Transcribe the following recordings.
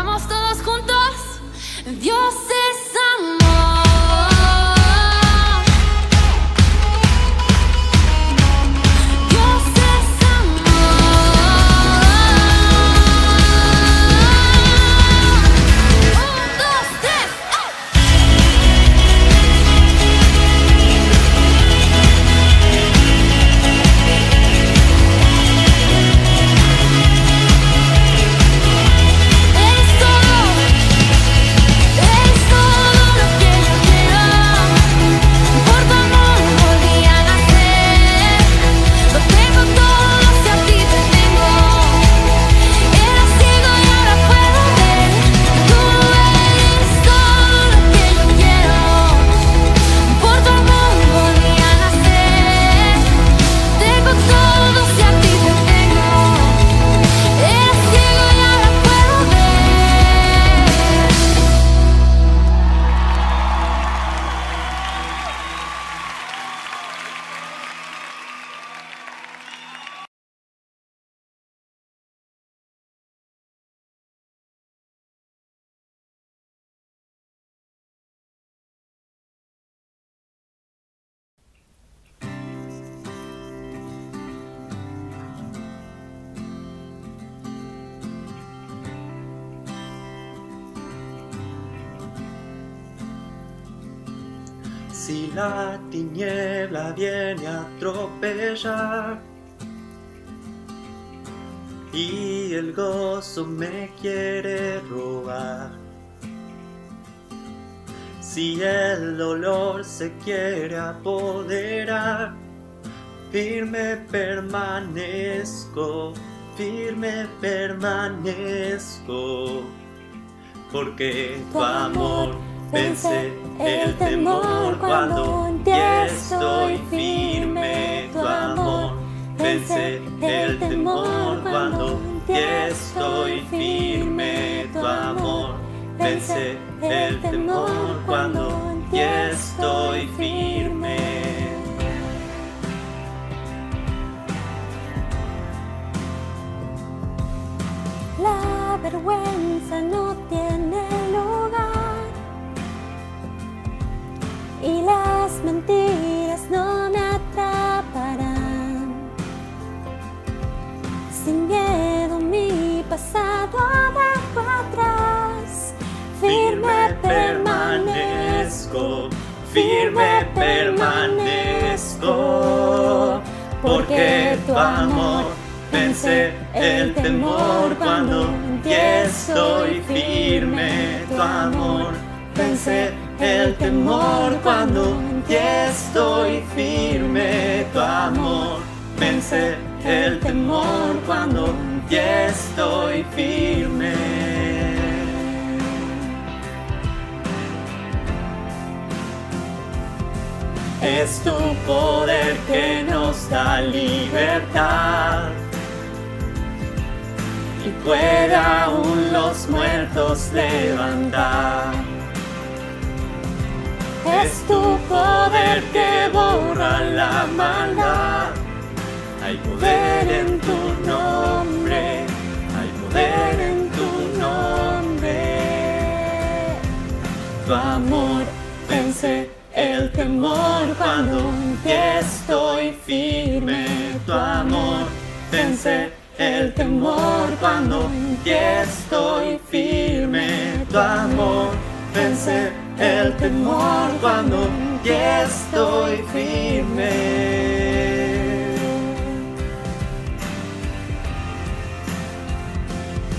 Vamos todos juntos. Dios es amor. Dios es amor. 1, 2, 3. Si la tiniebla viene a atropellar y el gozo me quiere robar, si el dolor se quiere apoderar, firme permanezco, porque tu amor vence el temor cuando en ti estoy firme. Tu amor vence el temor cuando en ti estoy firme. Tu amor vence el temor cuando en ti estoy firme. La vergüenza no tiene lugar y las mentiras no me atraparán. Sin miedo mi pasado dejo atrás. Firme permanezco, porque tu amor vence el temor cuando en ti estoy firme. Tu amor vence el temor cuando en ti estoy firme. Tu amor vence el temor cuando en ti estoy firme. Es tu poder que nos da libertad y puede aún los muertos levantar. Es tu poder que borra la maldad. Hay poder en tu nombre, hay poder en tu nombre. Tu amor vence el temor cuando en ti estoy firme. Tu amor vence el temor cuando en ti estoy firme. Tu amor vence el temor cuando en ti estoy firme.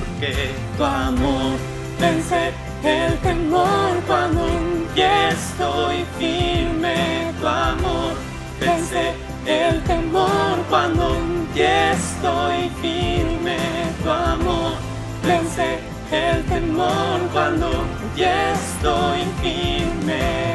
Porque tu amor vence el temor cuando en ti estoy firme. Tu amor vence el temor cuando en ti estoy firme. Tu amor vence el temor cuando en ti estoy firme.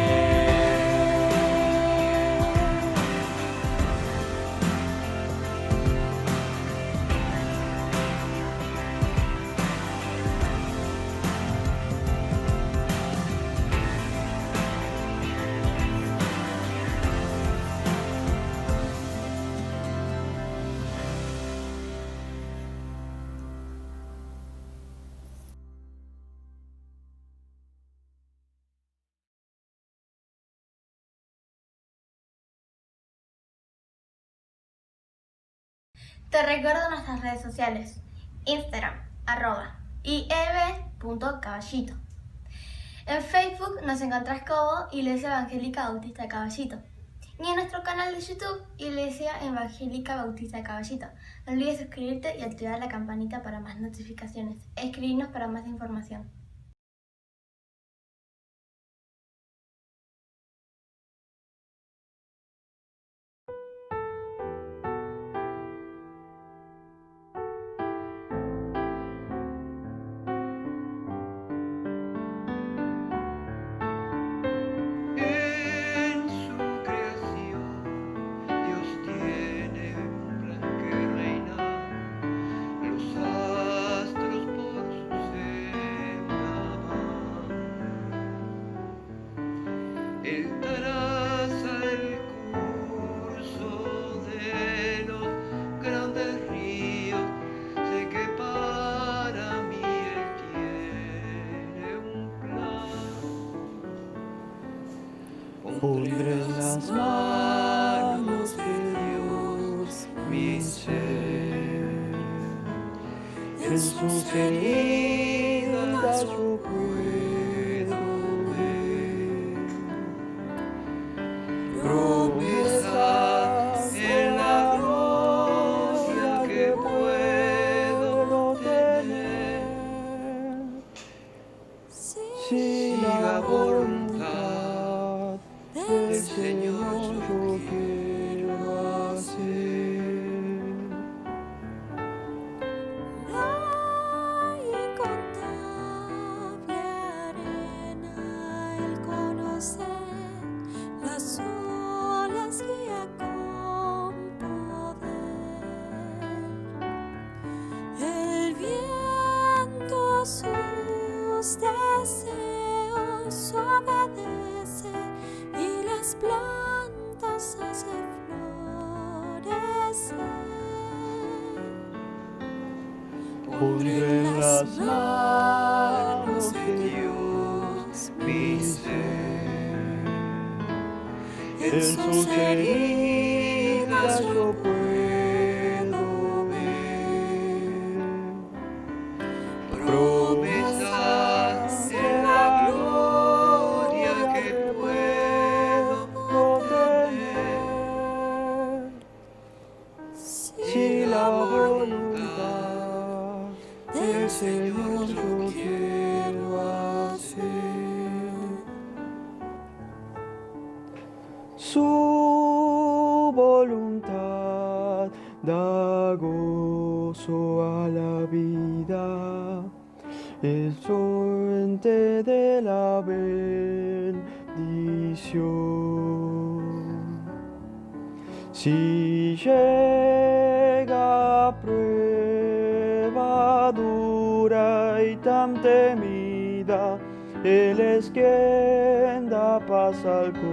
Te recuerdo nuestras redes sociales, Instagram, @ieb.caballito. En Facebook nos encontrás como Iglesia Evangélica Bautista Caballito. Y en nuestro canal de YouTube, Iglesia Evangélica Bautista Caballito. No olvides suscribirte y activar la campanita para más notificaciones. Escribirnos para más información. En su creación, Dios tiene un plan que reina. Los astros por su senda van. Él traza el curso de los grandes ríos. Sé que para mí Él tiene un plan. Pondré en las manos de Dios mi ser. En sus heridas yo puedo ver promesas en la gloria que puedo tener. Si la voluntad del Señor yo quiero hacer. La incontable arena, Él conoce las olas guía con poder. El viento sus deseos obedece y las plantas hace florecer. Pondré en las manos de Dios mi ser. En sus heridas yo puedo ver promesas de la gloria que puedo tener. Si la voluntad del Señor yo quiero hacer. Su voluntad da gozo a la vida, es fuente de la bendición. Si llega prueba dura y tan temida, Él es quien da paz al corazón.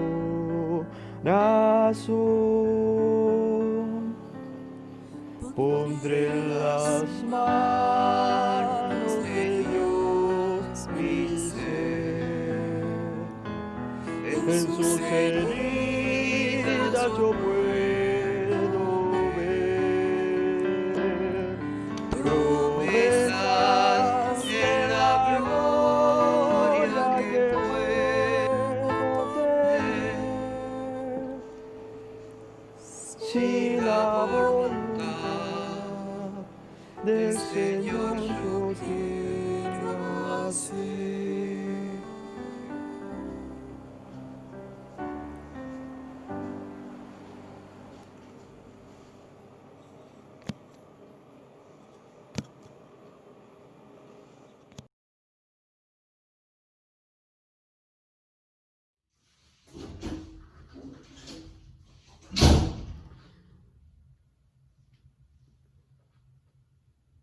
Pondré en las manos de Dios mi ser. En sus heridas yo puedo ver promesas de la gloria que puedo tener. Si la voluntad del Señor yo quiero hacer.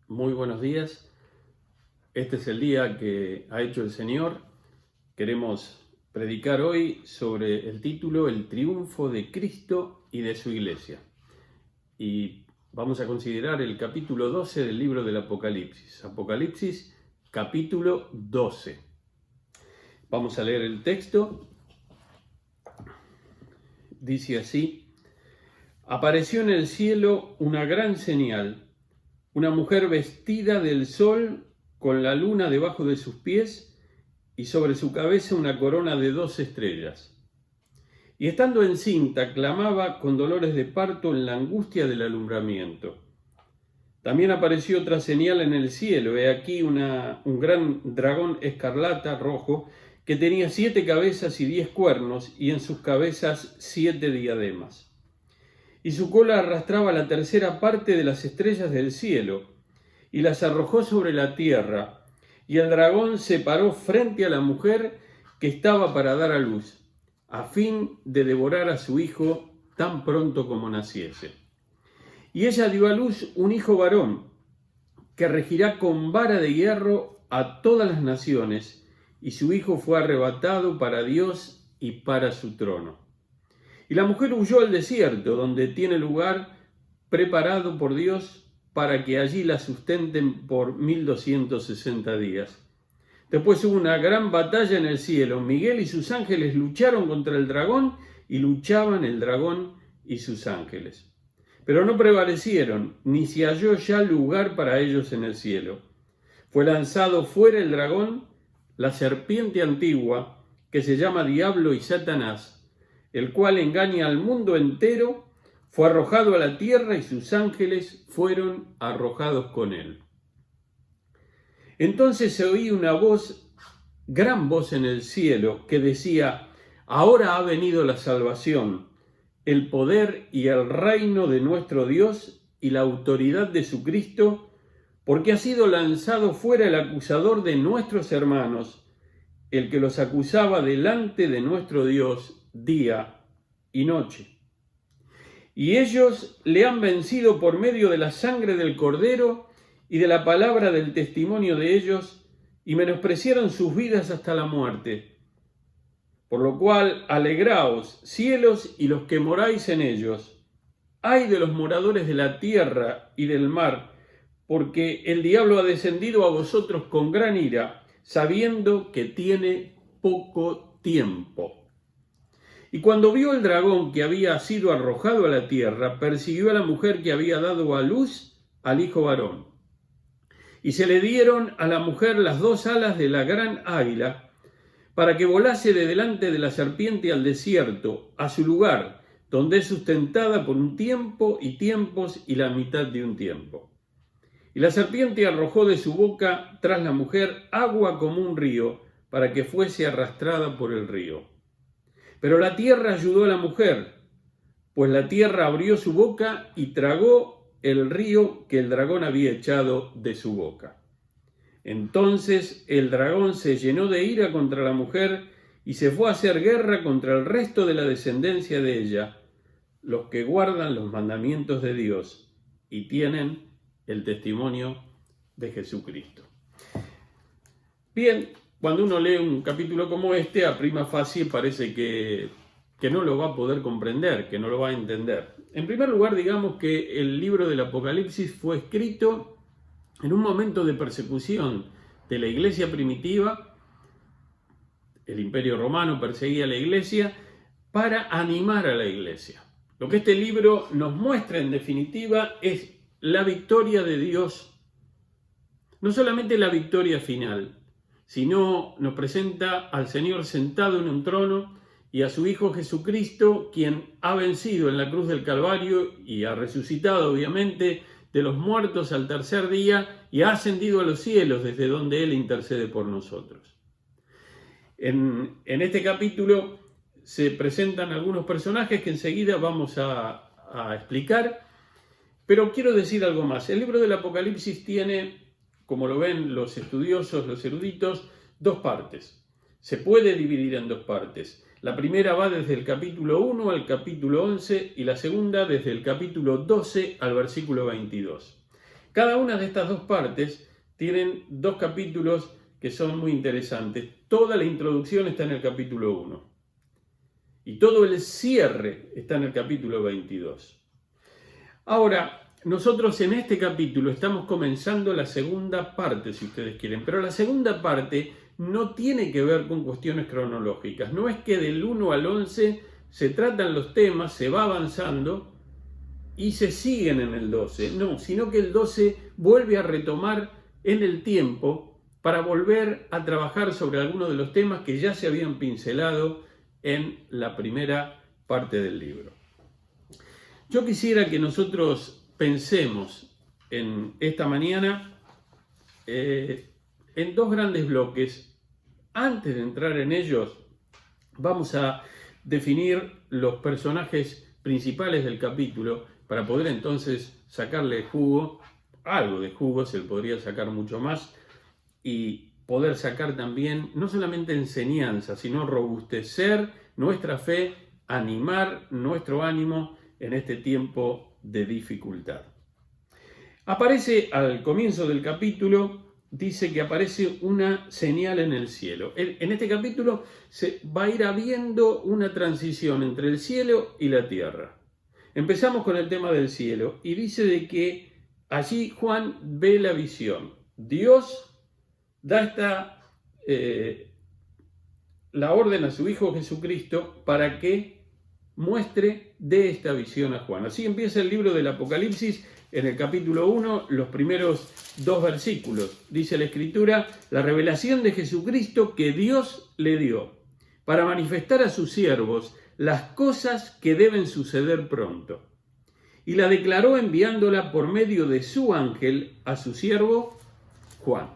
Muy buenos días. Este es el día que ha hecho el Señor. Queremos predicar hoy sobre el título El triunfo de Cristo y de su iglesia. Y vamos a considerar el capítulo 12 del libro del Apocalipsis. Apocalipsis, capítulo 12. Vamos a leer el texto. Dice así: apareció en el cielo una gran señal, una mujer vestida del sol con la luna debajo de sus pies y sobre su cabeza una corona de 2 estrellas. Y estando encinta, clamaba con dolores de parto en la angustia del alumbramiento. También apareció otra señal en el cielo, he aquí un gran dragón escarlata rojo que tenía 7 cabezas y 10 cuernos, y en sus cabezas 7 diademas. Y su cola arrastraba la 3ª parte de las estrellas del cielo, y las arrojó sobre la tierra, y el dragón se paró frente a la mujer que estaba para dar a luz, a fin de devorar a su hijo tan pronto como naciese. Y ella dio a luz un hijo varón, que regirá con vara de hierro a todas las naciones, y su hijo fue arrebatado para Dios y para su trono. Y la mujer huyó al desierto, donde tiene lugar preparado por Dios para que allí la sustenten por 1260 días. Después hubo una gran batalla en el cielo. Miguel y sus ángeles lucharon contra el dragón, y luchaban el dragón y sus ángeles. Pero no prevalecieron, ni se halló ya lugar para ellos en el cielo. Fue lanzado fuera el dragón, la serpiente antigua, que se llama Diablo y Satanás, el cual engaña al mundo entero, fue arrojado a la tierra y sus ángeles fueron arrojados con él. Entonces se oía una voz, gran voz en el cielo, que decía: ahora ha venido la salvación, el poder y el reino de nuestro Dios y la autoridad de su Cristo, porque ha sido lanzado fuera el acusador de nuestros hermanos, el que los acusaba delante de nuestro Dios día y noche. Y ellos le han vencido por medio de la sangre del Cordero y de la palabra del testimonio de ellos, y menospreciaron sus vidas hasta la muerte. Por lo cual, alegraos, cielos y los que moráis en ellos. Ay de los moradores de la tierra y del mar, porque el diablo ha descendido a vosotros con gran ira, sabiendo que tiene poco tiempo. Y cuando vio el dragón que había sido arrojado a la tierra, persiguió a la mujer que había dado a luz al hijo varón. Y se le dieron a la mujer las 2 alas de la gran águila, para que volase de delante de la serpiente al desierto, a su lugar, donde es sustentada por un tiempo y tiempos y la mitad de un tiempo. Y la serpiente arrojó de su boca tras la mujer agua como un río, para que fuese arrastrada por el río. Pero la tierra ayudó a la mujer, pues la tierra abrió su boca y tragó el río que el dragón había echado de su boca. Entonces el dragón se llenó de ira contra la mujer y se fue a hacer guerra contra el resto de la descendencia de ella, los que guardan los mandamientos de Dios y tienen el testimonio de Jesucristo. Bien, cuando uno lee un capítulo como este, a prima facie parece que no lo va a poder comprender, que no lo va a entender. En primer lugar, digamos que el libro del Apocalipsis fue escrito en un momento de persecución de la iglesia primitiva. El Imperio Romano perseguía a la iglesia para animar a la iglesia. Lo que este libro nos muestra en definitiva es la victoria de Dios, no solamente la victoria final, sino nos presenta al Señor sentado en un trono y a su Hijo Jesucristo, quien ha vencido en la cruz del Calvario y ha resucitado obviamente de los muertos al tercer día y ha ascendido a los cielos desde donde Él intercede por nosotros. En este capítulo se presentan algunos personajes que enseguida vamos a explicar. Pero quiero decir algo más. El libro del Apocalipsis tiene, como lo ven los estudiosos, los eruditos, 2 partes. Se puede dividir en 2 partes. La primera va desde el capítulo 1 al capítulo 11 y la segunda desde el capítulo 12 al versículo 22. Cada una de estas 2 partes tienen 2 capítulos que son muy interesantes. Toda la introducción está en el capítulo 1 y todo el cierre está en el capítulo 22. Ahora, nosotros en este capítulo estamos comenzando la segunda parte, si ustedes quieren, pero la segunda parte no tiene que ver con cuestiones cronológicas. No es que del 1 al 11 se tratan los temas, se va avanzando, y se siguen en el 12, no, sino que el 12 vuelve a retomar en el tiempo para volver a trabajar sobre algunos de los temas que ya se habían pincelado en la primera parte del libro. Yo quisiera que nosotros pensemos en esta mañana en dos grandes bloques. Antes de entrar en ellos, vamos a definir los personajes principales del capítulo para poder entonces sacarle jugo, algo de jugo, se le podría sacar mucho más, y poder sacar también no solamente enseñanza, sino robustecer nuestra fe, animar nuestro ánimo en este tiempo de dificultad. Aparece al comienzo del capítulo, dice que aparece una señal en el cielo. En este capítulo se va a ir habiendo una transición entre el cielo y la tierra. Empezamos con el tema del cielo y dice de que allí Juan ve la visión. Dios da la orden a su Hijo Jesucristo para que muestre de esta visión a Juan. Así empieza el libro del Apocalipsis en el capítulo 1, los primeros 2 versículos. Dice la Escritura: la revelación de Jesucristo que Dios le dio para manifestar a sus siervos las cosas que deben suceder pronto. Y la declaró enviándola por medio de su ángel a su siervo Juan,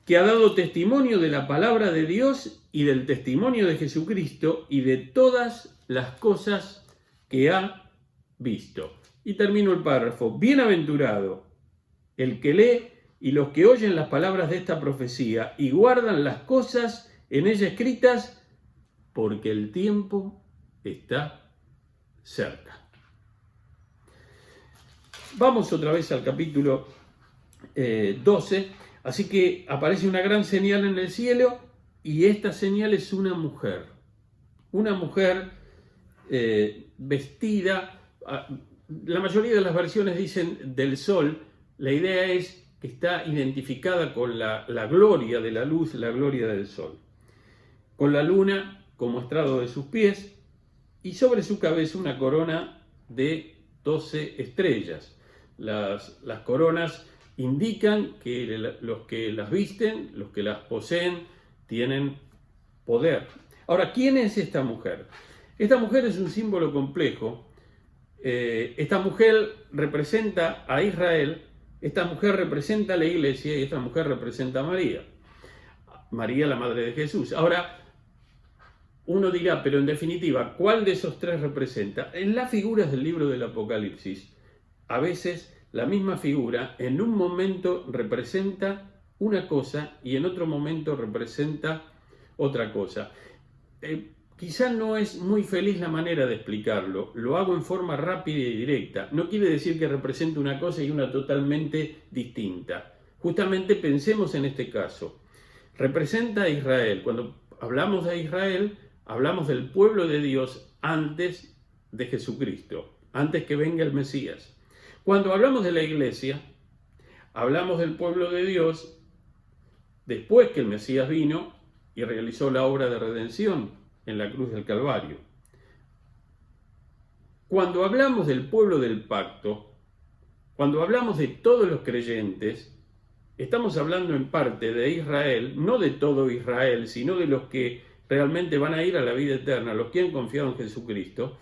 que ha dado testimonio de la palabra de Dios y del testimonio de Jesucristo y de todas las cosas que ha visto. Y termino el párrafo: bienaventurado el que lee y los que oyen las palabras de esta profecía y guardan las cosas en ella escritas, porque el tiempo está cerca. Vamos otra vez al capítulo 12. Así que aparece una gran señal en el cielo y esta señal es una mujer. Una mujer vestida, la mayoría de las versiones dicen del sol. La idea es que está identificada con la gloria de la luz, la gloria del sol. Con la luna como estrado de sus pies y sobre su cabeza una corona de 12 estrellas. Las coronas indican que los que las visten, los que las poseen, tienen poder. Ahora, ¿quién es esta mujer? Esta mujer es un símbolo complejo. Esta mujer representa a Israel, esta mujer representa a la iglesia y esta mujer representa a María. María, la madre de Jesús. Ahora, uno dirá, pero en definitiva, ¿cuál de esos tres representa? En las figuras del libro del Apocalipsis, a veces la misma figura en un momento representa una cosa y en otro momento representa otra cosa. Quizá no es muy feliz la manera de explicarlo, lo hago en forma rápida y directa. No quiere decir que represente una cosa y una totalmente distinta. Justamente pensemos en este caso. Representa a Israel. Cuando hablamos de Israel, hablamos del pueblo de Dios antes de Jesucristo, antes que venga el Mesías. Cuando hablamos de la iglesia, hablamos del pueblo de Dios después que el Mesías vino y realizó la obra de redención en la cruz del Calvario. Cuando hablamos del pueblo del pacto, cuando hablamos de todos los creyentes, estamos hablando en parte de Israel, no de todo Israel, sino de los que realmente van a ir a la vida eterna, los que han confiado en Jesucristo,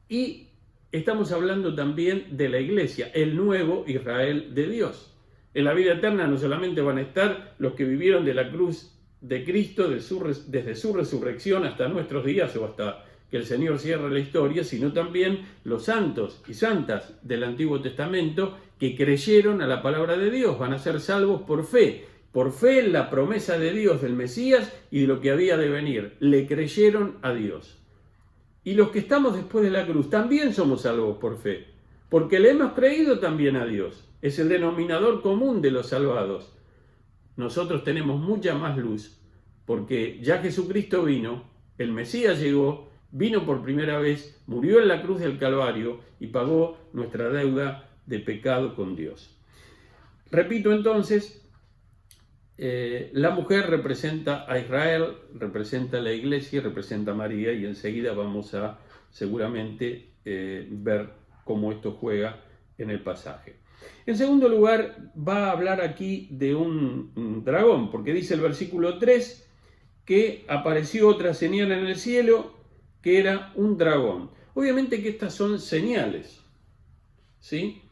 y estamos hablando también de la iglesia, el nuevo Israel de Dios. En la vida eterna no solamente van a estar los que vivieron de la cruz de Cristo desde su resurrección hasta nuestros días o hasta que el Señor cierre la historia, sino también los santos y santas del Antiguo Testamento que creyeron a la palabra de Dios, van a ser salvos por fe en la promesa de Dios del Mesías y de lo que había de venir. Le creyeron a Dios. Y los que estamos después de la cruz también somos salvos por fe, porque le hemos creído también a Dios. Es el denominador común de los salvados. Nosotros tenemos mucha más luz, porque ya Jesucristo vino, el Mesías llegó, vino por primera vez, murió en la cruz del Calvario y pagó nuestra deuda de pecado con Dios. Repito entonces, la mujer representa a Israel, representa a la iglesia, representa a María, y enseguida vamos a seguramente ver cómo esto juega en el pasaje. En segundo lugar, va a hablar aquí de un dragón, porque dice el versículo 3 que apareció otra señal en el cielo, que era un dragón. Obviamente que estas son señales, ¿sí?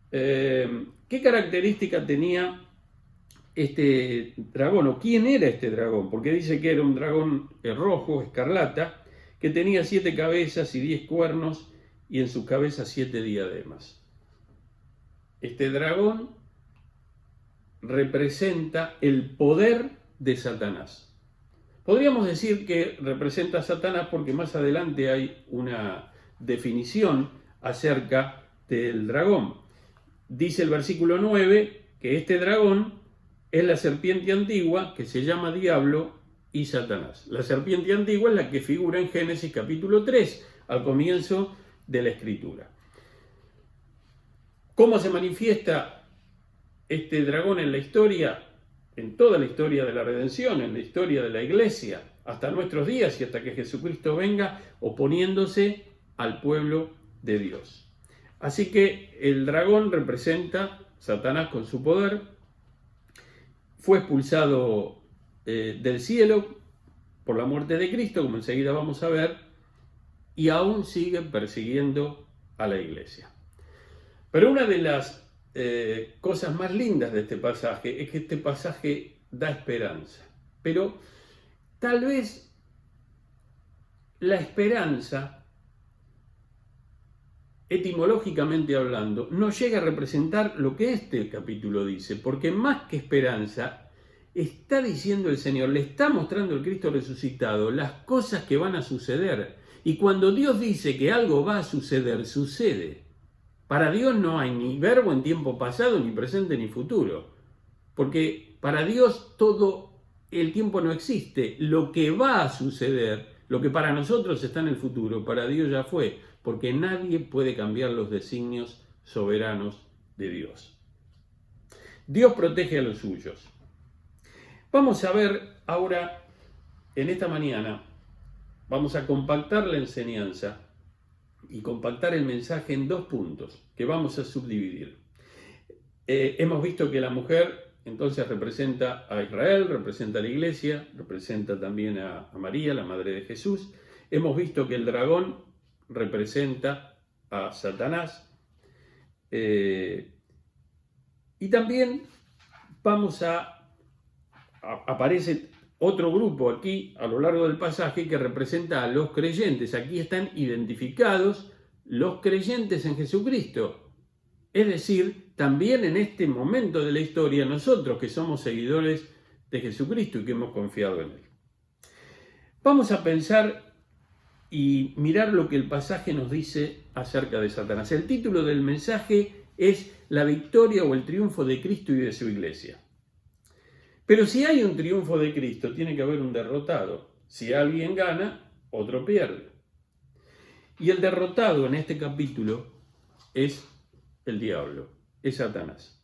¿Qué característica tenía este dragón, o quién era este dragón? Porque dice que era un dragón rojo, escarlata, que tenía 7 cabezas y 10 cuernos, y en sus cabezas 7 diademas. Este dragón representa el poder de Satanás. Podríamos decir que representa a Satanás porque más adelante hay una definición acerca del dragón. Dice el versículo 9 que este dragón es la serpiente antigua que se llama Diablo y Satanás. La serpiente antigua es la que figura en Génesis capítulo 3, al comienzo de la Escritura. ¿Cómo se manifiesta este dragón en la historia? En toda la historia de la redención, en la historia de la iglesia, hasta nuestros días y hasta que Jesucristo venga, oponiéndose al pueblo de Dios. Así que el dragón representa Satanás con su poder. Fue expulsado del cielo por la muerte de Cristo, como enseguida vamos a ver, y aún sigue persiguiendo a la iglesia. Pero una de las cosas más lindas de este pasaje es que este pasaje da esperanza. Pero tal vez la esperanza, etimológicamente hablando, no llega a representar lo que este capítulo dice, porque más que esperanza, está diciendo el Señor, le está mostrando el Cristo resucitado las cosas que van a suceder. Y cuando Dios dice que algo va a suceder, sucede. Para Dios no hay ni verbo en tiempo pasado, ni presente, ni futuro. Porque para Dios todo el tiempo no existe. Lo que va a suceder, lo que para nosotros está en el futuro, para Dios ya fue. Porque nadie puede cambiar los designios soberanos de Dios. Dios protege a los suyos. Vamos a ver ahora, en esta mañana, vamos a compactar la enseñanza y compactar el mensaje en 2 puntos que vamos a subdividir. Hemos visto que la mujer entonces representa a Israel, representa a la iglesia, representa también a María, la madre de Jesús. Hemos visto que el dragón representa a Satanás. Y también aparece otro grupo aquí a lo largo del pasaje que representa a los creyentes. Aquí están identificados los creyentes en Jesucristo. Es decir, también en este momento de la historia, nosotros que somos seguidores de Jesucristo y que hemos confiado en Él. Vamos a pensar y mirar lo que el pasaje nos dice acerca de Satanás. El título del mensaje es La victoria o el triunfo de Cristo y de su iglesia. Pero si hay un triunfo de Cristo, tiene que haber un derrotado. Si alguien gana, otro pierde. Y el derrotado en este capítulo es el diablo, es Satanás.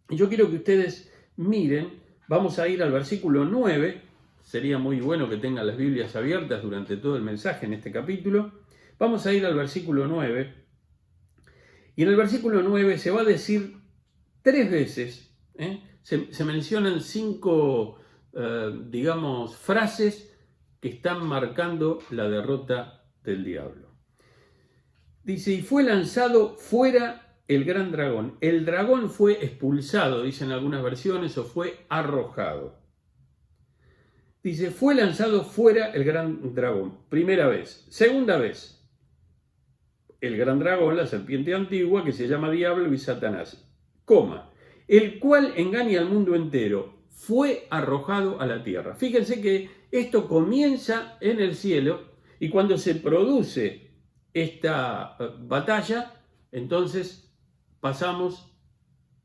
Y yo quiero que ustedes miren, vamos a ir al versículo 9, sería muy bueno que tengan las Biblias abiertas durante todo el mensaje en este capítulo. Vamos a ir al versículo 9, y en el versículo 9 se va a decir 3 veces, se mencionan 5, frases que están marcando la derrota del diablo. Dice, y fue lanzado fuera el gran dragón. El dragón fue expulsado, dicen algunas versiones, o fue arrojado. Dice, fue lanzado fuera el gran dragón. Primera vez. Segunda vez, el gran dragón, la serpiente antigua, que se llama Diablo y Satanás, el cual engaña al mundo entero, fue arrojado a la tierra. Fíjense que esto comienza en el cielo y cuando se produce esta batalla, entonces pasamos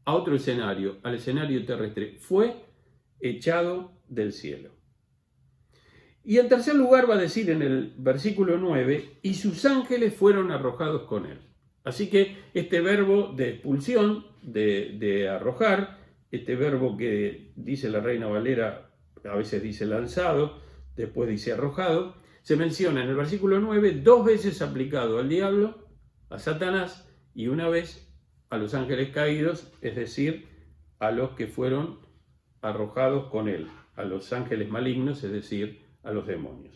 a otro escenario, al escenario terrestre. Fue echado del cielo. Y en tercer lugar va a decir en el versículo 9, y sus ángeles fueron arrojados con él. Así que este verbo de expulsión, de arrojar, este verbo que dice la Reina Valera, a veces dice lanzado, después dice arrojado, se menciona en el versículo 9 2 veces aplicado al diablo a Satanás y una vez a los ángeles caídos, es decir, a los que fueron arrojados con él, a los ángeles malignos, es decir, a los demonios.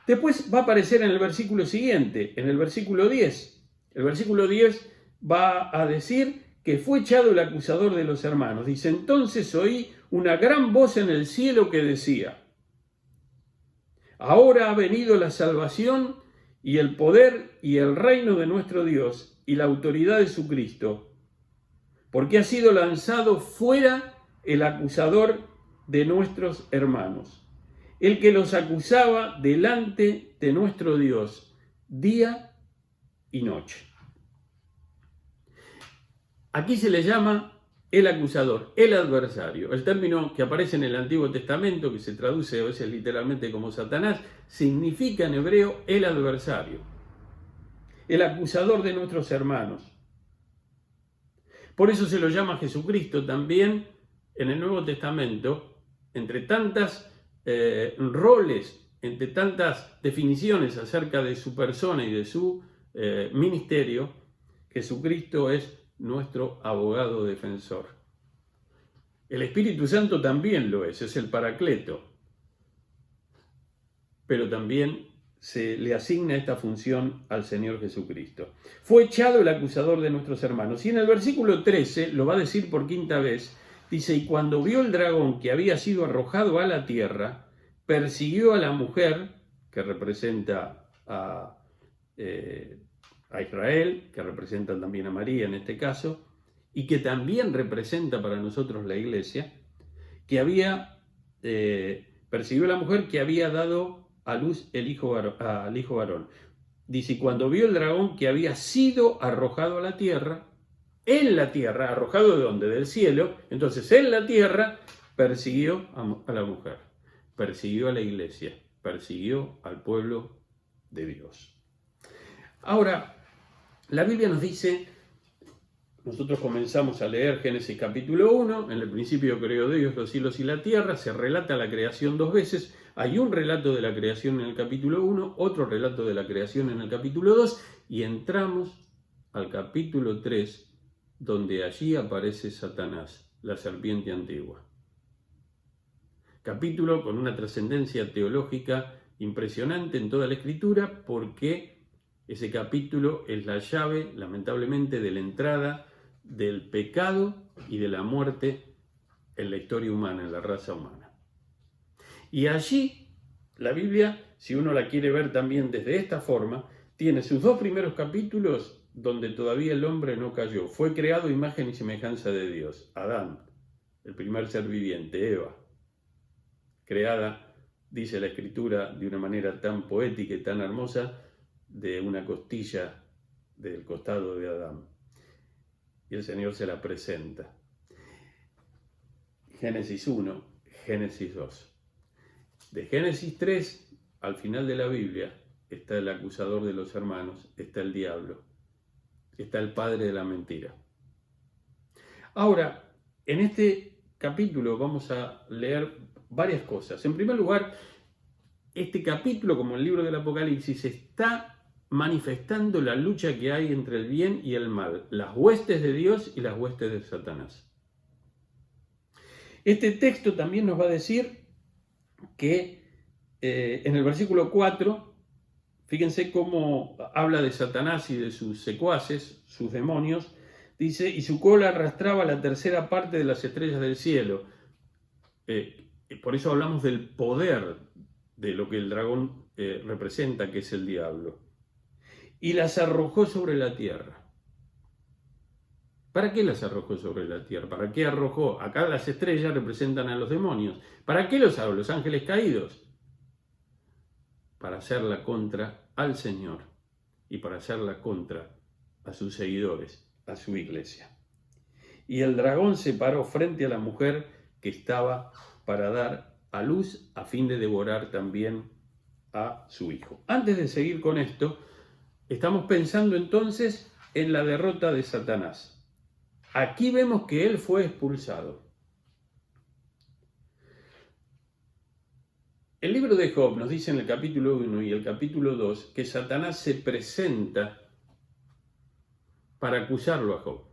Después va a aparecer en el versículo siguiente, en el versículo 10. El versículo 10 va a decir que fue echado el acusador de los hermanos. Dice, entonces oí una gran voz en el cielo que decía, ahora ha venido la salvación y el poder y el reino de nuestro Dios y la autoridad de su Cristo, porque ha sido lanzado fuera el acusador de nuestros hermanos, el que los acusaba delante de nuestro Dios día y noche. Aquí se le llama el acusador, el adversario. El término que aparece en el Antiguo Testamento, que se traduce a veces literalmente como Satanás, significa en hebreo el adversario, el acusador de nuestros hermanos. Por eso se lo llama Jesucristo también en el Nuevo Testamento, entre tantas roles, entre tantas definiciones acerca de su persona y de su ministerio, Jesucristo es nuestro abogado defensor. El Espíritu Santo también lo es el Paracleto, pero también se le asigna esta función al Señor Jesucristo. Fue echado el acusador de nuestros hermanos. Y en el versículo 13, lo va a decir por quinta vez, dice, y cuando vio el dragón que había sido arrojado a la tierra, persiguió a la mujer, que representa a Israel, que representa también a María en este caso, y que también representa para nosotros la iglesia, que persiguió a la mujer que había dado a luz al hijo varón. Dice, y cuando vio el dragón que había sido arrojado a la tierra, en la tierra, ¿arrojado de dónde? Del cielo. Entonces, en la tierra persiguió a la mujer, persiguió a la iglesia, persiguió al pueblo de Dios. Ahora, la Biblia nos dice, nosotros comenzamos a leer Génesis capítulo 1, en el principio creó Dios los cielos y la tierra, se relata la creación 2 veces, hay un relato de la creación en el capítulo 1, otro relato de la creación en el capítulo 2, y entramos al capítulo 3, donde allí aparece Satanás, la serpiente antigua. Capítulo con una trascendencia teológica impresionante en toda la Escritura, porque ese capítulo es la llave, lamentablemente, de la entrada del pecado y de la muerte en la historia humana, en la raza humana. Y allí, la Biblia, si uno la quiere ver también desde esta forma, tiene sus 2 primeros capítulos donde todavía el hombre no cayó. Fue creado imagen y semejanza de Dios. Adán, el primer ser viviente, Eva, creada, dice la Escritura, de una manera tan poética y tan hermosa, de una costilla del costado de Adán. Y el Señor se la presenta. Génesis 1, Génesis 2. De Génesis 3 al final de la Biblia está el acusador de los hermanos, está el diablo, está el padre de la mentira. Ahora, en este capítulo vamos a leer varias cosas. En primer lugar, este capítulo, como el libro del Apocalipsis, está manifestando la lucha que hay entre el bien y el mal, las huestes de Dios y las huestes de Satanás. Este texto también nos va a decir que en el versículo 4, fíjense cómo habla de Satanás y de sus secuaces, sus demonios, dice, y su cola arrastraba la tercera parte de las estrellas del cielo. Por eso hablamos del poder de lo que el dragón representa, que es el diablo. Y las arrojó sobre la tierra. ¿Para qué las arrojó sobre la tierra? ¿Para qué arrojó? Acá las estrellas representan a los demonios. ¿Para qué los los ángeles caídos? Para hacerla contra al Señor y para hacerla contra a sus seguidores, a su iglesia. Y el dragón se paró frente a la mujer que estaba para dar a luz a fin de devorar también a su hijo. Antes de seguir con esto, estamos pensando entonces en la derrota de Satanás. Aquí vemos que él fue expulsado. El libro de Job nos dice en el capítulo 1 y el capítulo 2 que Satanás se presenta para acusarlo a Job.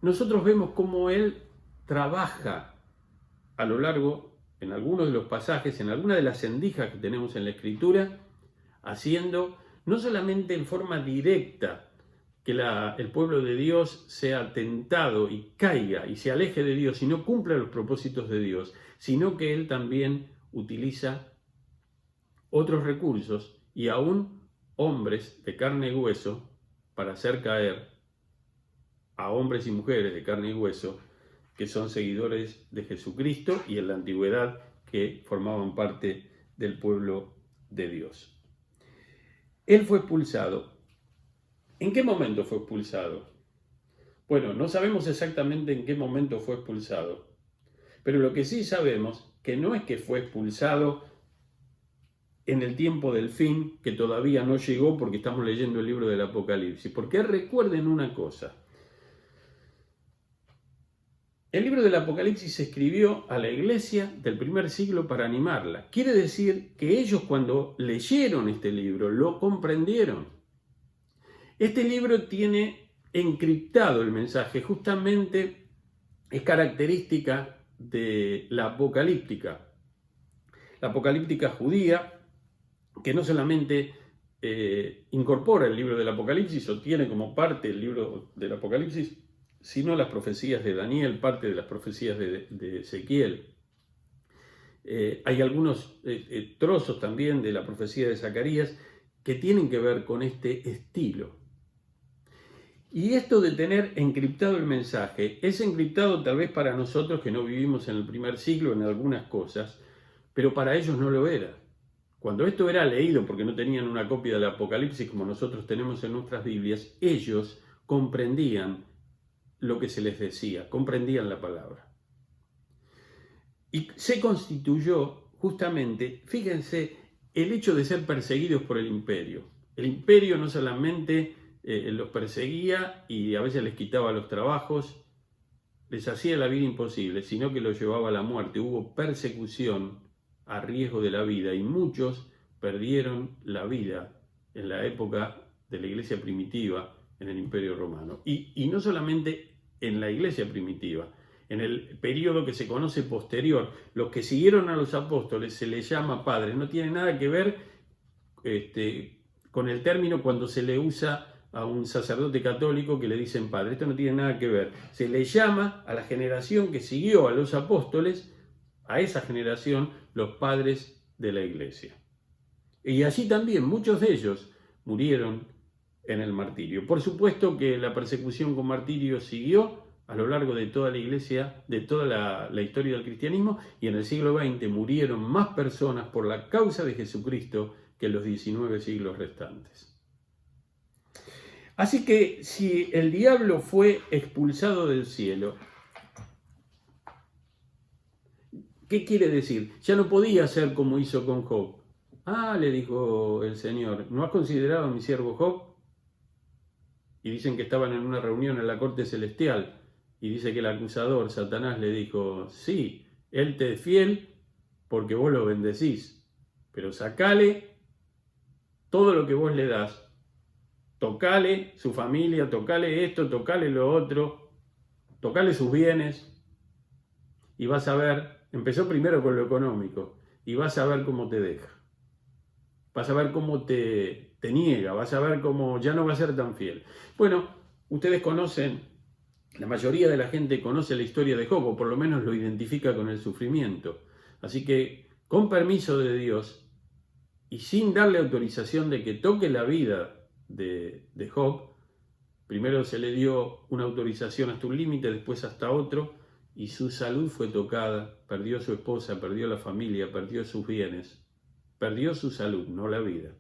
Nosotros vemos cómo él trabaja a lo largo, en algunos de los pasajes, en algunas de las rendijas que tenemos en la Escritura, haciendo no solamente en forma directa que el pueblo de Dios sea tentado y caiga y se aleje de Dios y no cumpla los propósitos de Dios, sino que él también utiliza otros recursos y aún hombres de carne y hueso para hacer caer a hombres y mujeres de carne y hueso que son seguidores de Jesucristo y en la antigüedad que formaban parte del pueblo de Dios. Él fue expulsado. ¿En qué momento fue expulsado? Bueno, no sabemos exactamente en qué momento fue expulsado, pero lo que sí sabemos que no es que fue expulsado en el tiempo del fin, que todavía no llegó porque estamos leyendo el libro del Apocalipsis, porque recuerden una cosa. El libro del Apocalipsis se escribió a la iglesia del primer siglo para animarla. Quiere decir que ellos cuando leyeron este libro lo comprendieron. Este libro tiene encriptado el mensaje, justamente es característica de la apocalíptica. La apocalíptica judía, que no solamente incorpora el libro del Apocalipsis o tiene como parte el libro del Apocalipsis, sino las profecías de Daniel, parte de las profecías de Ezequiel. Hay algunos trozos también de la profecía de Zacarías que tienen que ver con este estilo. Y esto de tener encriptado el mensaje, es encriptado tal vez para nosotros que no vivimos en el primer siglo en algunas cosas, pero para ellos no lo era. Cuando esto era leído, porque no tenían una copia del Apocalipsis como nosotros tenemos en nuestras Biblias, ellos comprendían lo que se les decía, comprendían la palabra. Y se constituyó justamente, fíjense, el hecho de ser perseguidos por el imperio. El imperio no solamente los perseguía y a veces les quitaba los trabajos, les hacía la vida imposible, sino que los llevaba a la muerte. Hubo persecución a riesgo de la vida y muchos perdieron la vida en la época de la iglesia primitiva en el Imperio Romano. Y no solamente en la iglesia primitiva, en el periodo que se conoce posterior, los que siguieron a los apóstoles se les llama padres. No tiene nada que ver con el término cuando se le usa a un sacerdote católico que le dicen padre. Esto no tiene nada que ver. Se le llama a la generación que siguió a los apóstoles, a esa generación, los padres de la iglesia. Y allí también muchos de ellos murieron en el martirio. Por supuesto que la persecución con martirio siguió a lo largo de toda la iglesia, de toda la historia del cristianismo, y en el siglo XX murieron más personas por la causa de Jesucristo que en los 19 siglos restantes. Así que si el diablo fue expulsado del cielo, ¿qué quiere decir? Ya no podía ser como hizo con Job. Ah, le dijo el Señor, ¿no has considerado a mi siervo Job? Y dicen que estaban en una reunión en la corte celestial, y dice que el acusador, Satanás, le dijo, sí, él te es fiel porque vos lo bendecís, pero sacale todo lo que vos le das. Tocale su familia, tocale esto, tocale lo otro, tocale sus bienes, y vas a ver, empezó primero con lo económico, y vas a ver cómo te deja. Vas a ver cómo te niega, vas a ver cómo ya no va a ser tan fiel. Bueno, ustedes conocen, la mayoría de la gente conoce la historia de Job, o por lo menos lo identifica con el sufrimiento. Así que, con permiso de Dios, y sin darle autorización de que toque la vida de Job, primero se le dio una autorización hasta un límite, después hasta otro, y su salud fue tocada, perdió su esposa, perdió la familia, perdió sus bienes, perdió su salud, no la vida.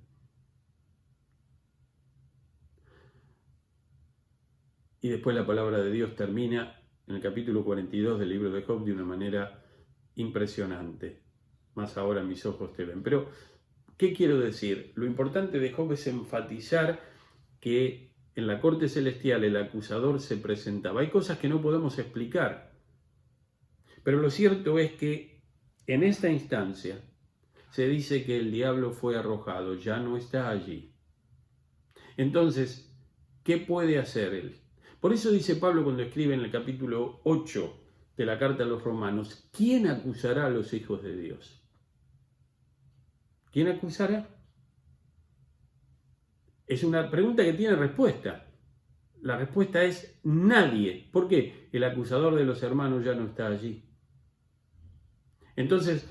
Y después la palabra de Dios termina en el capítulo 42 del libro de Job de una manera impresionante. Más ahora mis ojos te ven. Pero, ¿qué quiero decir? Lo importante de Job es enfatizar que en la corte celestial el acusador se presentaba. Hay cosas que no podemos explicar. Pero lo cierto es que en esta instancia se dice que el diablo fue arrojado, ya no está allí. Entonces, ¿qué puede hacer él? Por eso dice Pablo cuando escribe en el capítulo 8 de la carta a los Romanos, ¿quién acusará a los hijos de Dios? ¿Quién acusará? Es una pregunta que tiene respuesta. La respuesta es nadie. ¿Por qué? El acusador de los hermanos ya no está allí. Entonces,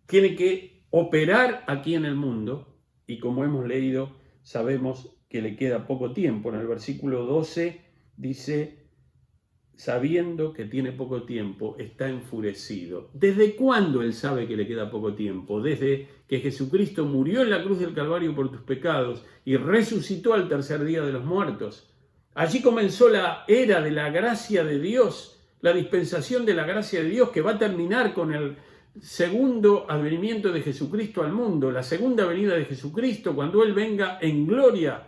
tiene que operar aquí en el mundo, y como hemos leído, sabemos que le queda poco tiempo. En el versículo 12 dice, sabiendo que tiene poco tiempo, está enfurecido. ¿Desde cuándo él sabe que le queda poco tiempo? Desde que Jesucristo murió en la cruz del Calvario por tus pecados y resucitó al tercer día de los muertos. Allí comenzó la era de la gracia de Dios, la dispensación de la gracia de Dios, que va a terminar con el segundo advenimiento de Jesucristo al mundo, la segunda venida de Jesucristo, cuando Él venga en gloria,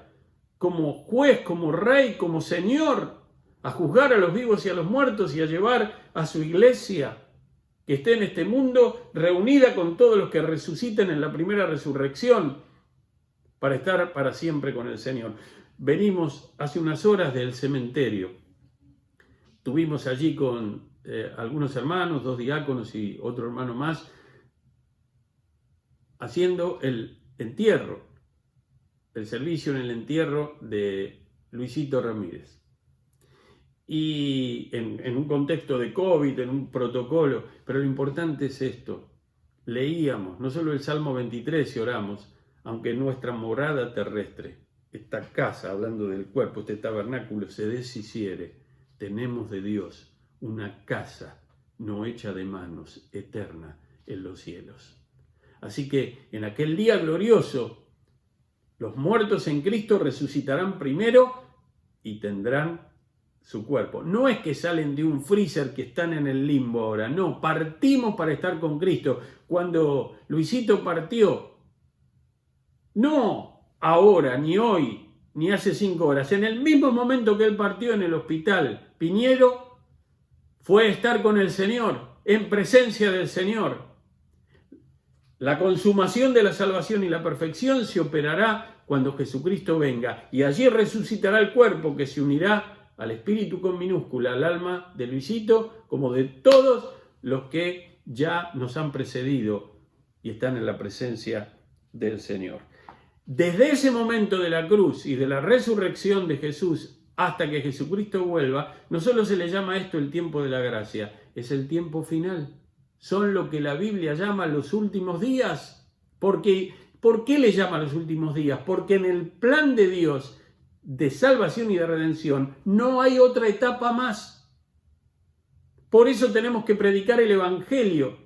como juez, como rey, como Señor, a juzgar a los vivos y a los muertos y a llevar a su iglesia, que esté en este mundo, reunida con todos los que resuciten en la primera resurrección, para estar para siempre con el Señor. Venimos hace unas horas del cementerio. Tuvimos allí con algunos hermanos, 2 diáconos y otro hermano más, haciendo el entierro, el servicio en el entierro de Luisito Ramírez. Y en un contexto de COVID, en un protocolo, pero lo importante es esto. Leíamos no solo el Salmo 23 y oramos, aunque en nuestra morada terrestre, esta casa, hablando del cuerpo, este tabernáculo, se deshiciere, tenemos de Dios una casa no hecha de manos, eterna en los cielos. Así que en aquel día glorioso, los muertos en Cristo resucitarán primero y tendrán su cuerpo. No es que salen de un freezer que están en el limbo ahora, no, partimos para estar con Cristo. Cuando Luisito partió, no ahora, ni hoy, ni hace 5 horas, en el mismo momento que él partió en el hospital Piñero, fue estar con el Señor, en presencia del Señor. La consumación de la salvación y la perfección se operará cuando Jesucristo venga, y allí resucitará el cuerpo que se unirá al espíritu con minúscula, al alma de Luisito, como de todos los que ya nos han precedido y están en la presencia del Señor. Desde ese momento de la cruz y de la resurrección de Jesús hasta que Jesucristo vuelva, no solo se le llama esto el tiempo de la gracia, es el tiempo final. Son lo que la Biblia llama los últimos días. ¿Por qué le llama los últimos días? Porque en el plan de Dios de salvación y de redención no hay otra etapa más. Por eso tenemos que predicar el Evangelio.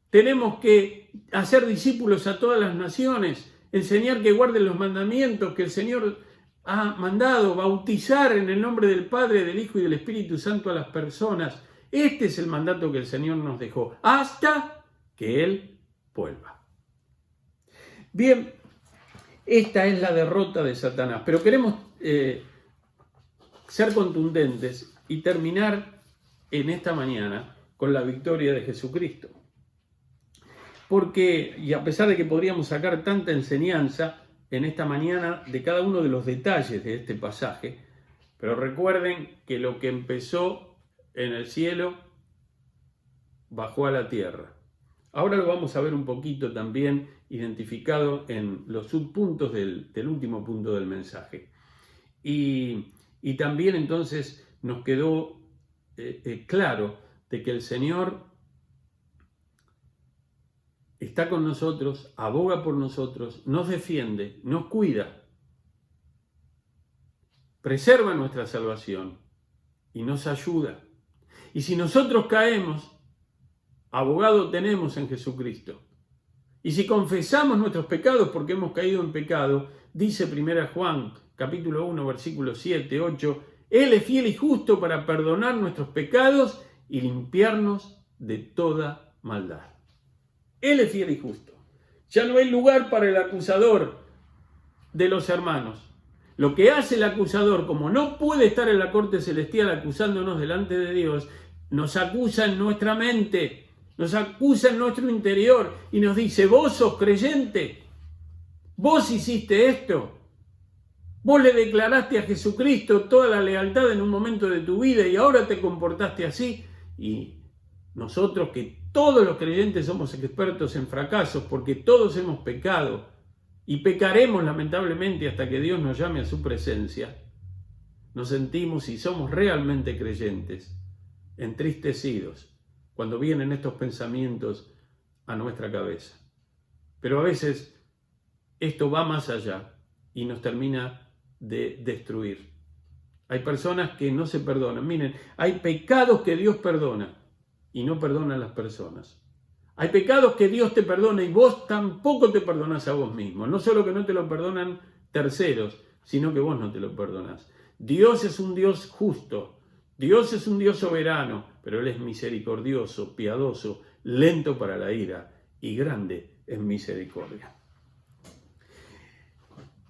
Tenemos que hacer discípulos a todas las naciones, enseñar que guarden los mandamientos que el Señor ha mandado, bautizar en el nombre del Padre, del Hijo y del Espíritu Santo a las personas. Este es el mandato que el Señor nos dejó, hasta que Él vuelva. Bien, esta es la derrota de Satanás, pero queremos ser contundentes y terminar en esta mañana con la victoria de Jesucristo. Porque, y a pesar de que podríamos sacar tanta enseñanza en esta mañana de cada uno de los detalles de este pasaje, pero recuerden que lo que empezó en el cielo bajó a la tierra. Ahora lo vamos a ver un poquito también identificado en los subpuntos del último punto del mensaje. Y también entonces nos quedó claro de que el Señor está con nosotros, aboga por nosotros, nos defiende, nos cuida, preserva nuestra salvación y nos ayuda. Y si nosotros caemos, abogado tenemos en Jesucristo. Y si confesamos nuestros pecados porque hemos caído en pecado, dice 1 Juan capítulo 1 versículos 7, 8, Él es fiel y justo para perdonar nuestros pecados y limpiarnos de toda maldad. Él es fiel y justo. Ya no hay lugar para el acusador de los hermanos. Lo que hace el acusador, como no puede estar en la corte celestial acusándonos delante de Dios, nos acusa en nuestra mente, nos acusa en nuestro interior y nos dice, vos sos creyente, vos hiciste esto. Vos le declaraste a Jesucristo toda la lealtad en un momento de tu vida y ahora te comportaste así. Y nosotros, que todos los creyentes somos expertos en fracasos porque todos hemos pecado y pecaremos lamentablemente hasta que Dios nos llame a su presencia, nos sentimos, y somos realmente creyentes, entristecidos cuando vienen estos pensamientos a nuestra cabeza. Pero a veces esto va más allá y nos termina de destruir. Hay personas que no se perdonan. Miren, hay pecados que Dios perdona y no perdona a las personas. Hay pecados que Dios te perdona y vos tampoco te perdonás a vos mismo. No solo que no te lo perdonan terceros, sino que vos no te lo perdonás. Dios es un Dios justo, Dios es un Dios soberano, pero Él es misericordioso, piadoso, lento para la ira y grande en misericordia.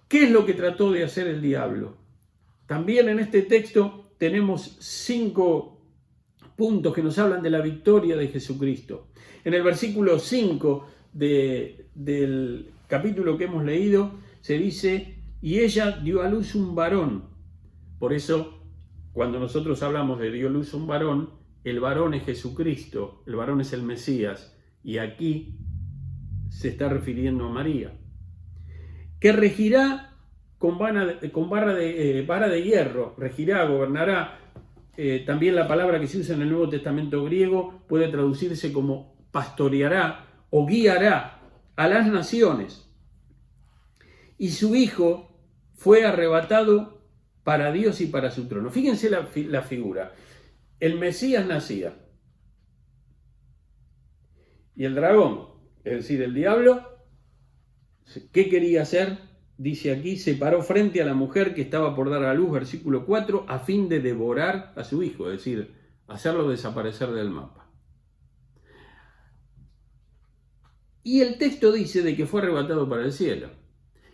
¿Qué es lo que trató de hacer el diablo? También en este texto tenemos 5 puntos que nos hablan de la victoria de Jesucristo. En el versículo 5 del capítulo que hemos leído se dice: y ella dio a luz un varón. Por eso, cuando nosotros hablamos de dio a luz un varón, el varón es Jesucristo, el varón es el Mesías, y aquí se está refiriendo a María, que regirá con vara de hierro, regirá, gobernará. También la palabra que se usa en el Nuevo Testamento griego puede traducirse como pastoreará o guiará a las naciones. Y su hijo fue arrebatado para Dios y para su trono. Fíjense la figura. El Mesías nacía. Y el dragón, es decir, el diablo, ¿qué quería hacer? Dice aquí, se paró frente a la mujer que estaba por dar a luz, versículo 4, a fin de devorar a su hijo, es decir, hacerlo desaparecer del mapa. Y el texto dice de que fue arrebatado para el cielo.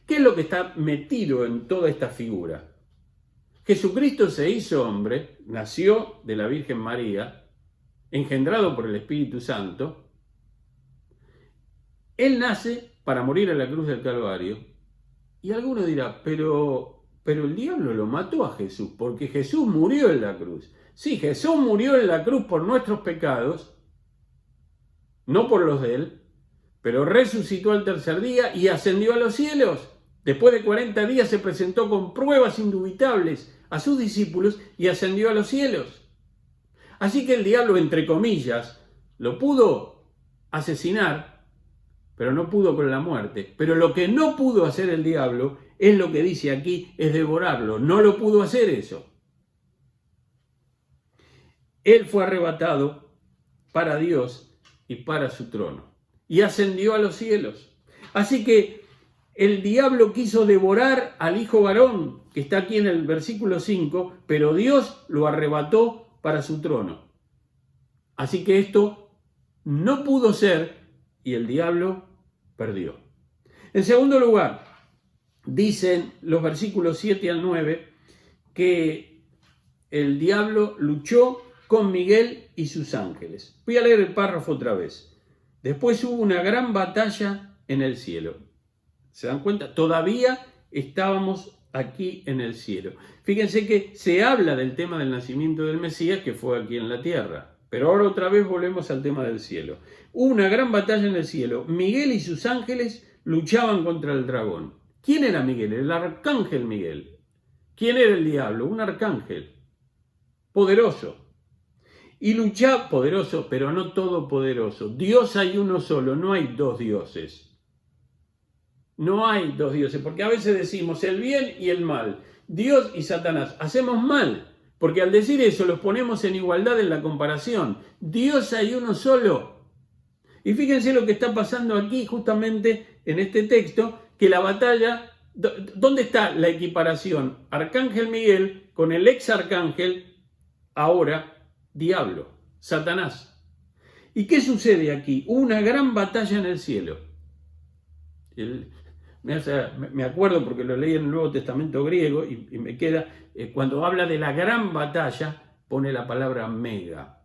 ¿Qué es lo que está metido en toda esta figura? Jesucristo se hizo hombre, nació de la Virgen María, engendrado por el Espíritu Santo. Él nace para morir en la cruz del Calvario. Y alguno dirá, pero el diablo lo mató a Jesús, porque Jesús murió en la cruz. Sí, Jesús murió en la cruz por nuestros pecados, no por los de él, pero resucitó al tercer día y ascendió a los cielos. Después de 40 días se presentó con pruebas indubitables a sus discípulos y ascendió a los cielos. Así que el diablo, entre comillas, lo pudo asesinar, pero no pudo con la muerte. Pero lo que no pudo hacer el diablo, es lo que dice aquí, es devorarlo. No lo pudo hacer eso. Él fue arrebatado para Dios y para su trono. Y ascendió a los cielos. Así que el diablo quiso devorar al hijo varón, que está aquí en el versículo 5, pero Dios lo arrebató para su trono. Así que esto no pudo ser y el diablo perdió. En segundo lugar, dicen los versículos 7 al 9 que el diablo luchó con Miguel y sus ángeles. Voy a leer el párrafo otra vez. Después hubo una gran batalla en el cielo. ¿Se dan cuenta? Todavía estábamos aquí en el cielo. Fíjense que se habla del tema del nacimiento del Mesías, que fue aquí en la tierra. Pero ahora otra vez volvemos al tema del cielo. Hubo una gran batalla en el cielo. Miguel y sus ángeles luchaban contra el dragón. ¿Quién era Miguel? El arcángel Miguel. ¿Quién era el diablo? Un arcángel. Poderoso. Y luchaba, poderoso, pero no todopoderoso. Dios hay uno solo, no hay dos dioses. No hay dos dioses, porque a veces decimos el bien y el mal, Dios y Satanás. Hacemos mal, porque al decir eso los ponemos en igualdad en la comparación. Dios hay uno solo. Y fíjense lo que está pasando aquí justamente en este texto, que la batalla, ¿dónde está la equiparación? Arcángel Miguel con el ex arcángel, ahora diablo, Satanás. ¿Y qué sucede aquí? Una gran batalla en el cielo. Me acuerdo porque lo leí en el Nuevo Testamento griego y me queda, cuando habla de la gran batalla, pone la palabra mega,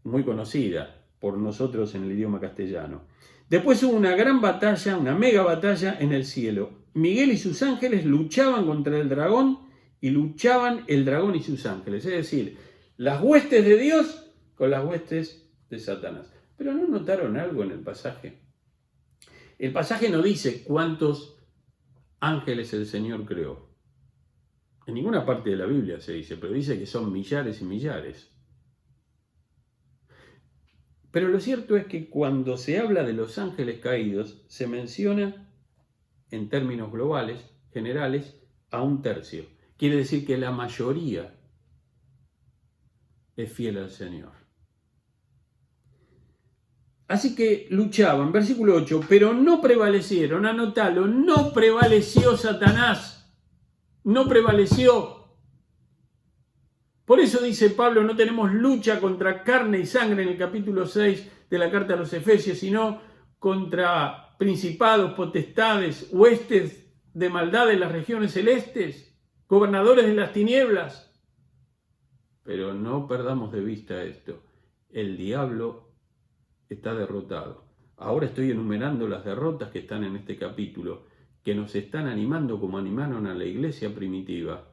muy conocida por nosotros en el idioma castellano. Después hubo una gran batalla, una mega batalla en el cielo. Miguel y sus ángeles luchaban contra el dragón y luchaban el dragón y sus ángeles. Es decir, las huestes de Dios con las huestes de Satanás. Pero ¿no notaron algo en el pasaje? El pasaje no dice cuántos ángeles el Señor creó. En ninguna parte de la Biblia se dice, pero dice que son millares y millares. Pero lo cierto es que cuando se habla de los ángeles caídos, se menciona en términos globales, generales, a 1/3. Quiere decir que la mayoría es fiel al Señor. Así que luchaban, versículo 8, pero no prevalecieron, anotalo, no prevaleció Satanás, no prevaleció. Por eso dice Pablo, no tenemos lucha contra carne y sangre en el capítulo 6 de la carta a los Efesios, sino contra principados, potestades, huestes de maldad en las regiones celestes, gobernadores de las tinieblas. Pero no perdamos de vista esto, el diablo está derrotado. Ahora estoy enumerando las derrotas que están en este capítulo, que nos están animando como animaron a la iglesia primitiva,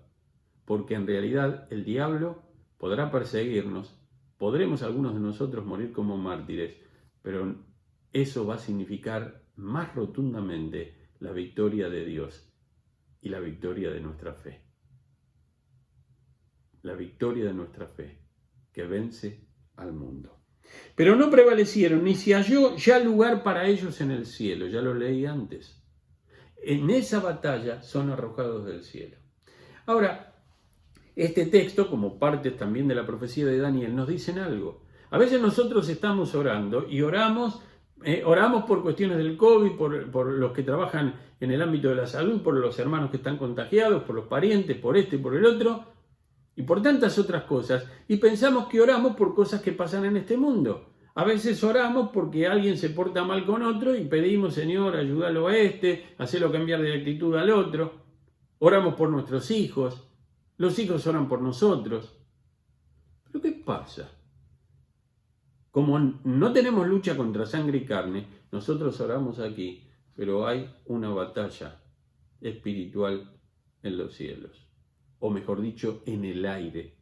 porque en realidad el diablo podrá perseguirnos, podremos algunos de nosotros morir como mártires, pero eso va a significar más rotundamente la victoria de Dios y la victoria de nuestra fe. La victoria de nuestra fe, que vence al mundo. Pero no prevalecieron, ni se halló ya lugar para ellos en el cielo. Ya lo leí antes. En esa batalla son arrojados del cielo. Ahora, este texto, como parte también de la profecía de Daniel, nos dicen algo. A veces nosotros estamos orando y oramos por cuestiones del COVID, por los que trabajan en el ámbito de la salud, por los hermanos que están contagiados, por los parientes, por este y por el otro, y por tantas otras cosas, y pensamos que oramos por cosas que pasan en este mundo. A veces oramos porque alguien se porta mal con otro y pedimos, Señor, ayúdalo a hacelo cambiar de actitud al otro. Oramos por nuestros hijos, los hijos oran por nosotros. ¿Pero qué pasa? Como no tenemos lucha contra sangre y carne, nosotros oramos aquí, pero hay una batalla espiritual en los cielos. O mejor dicho, en el aire.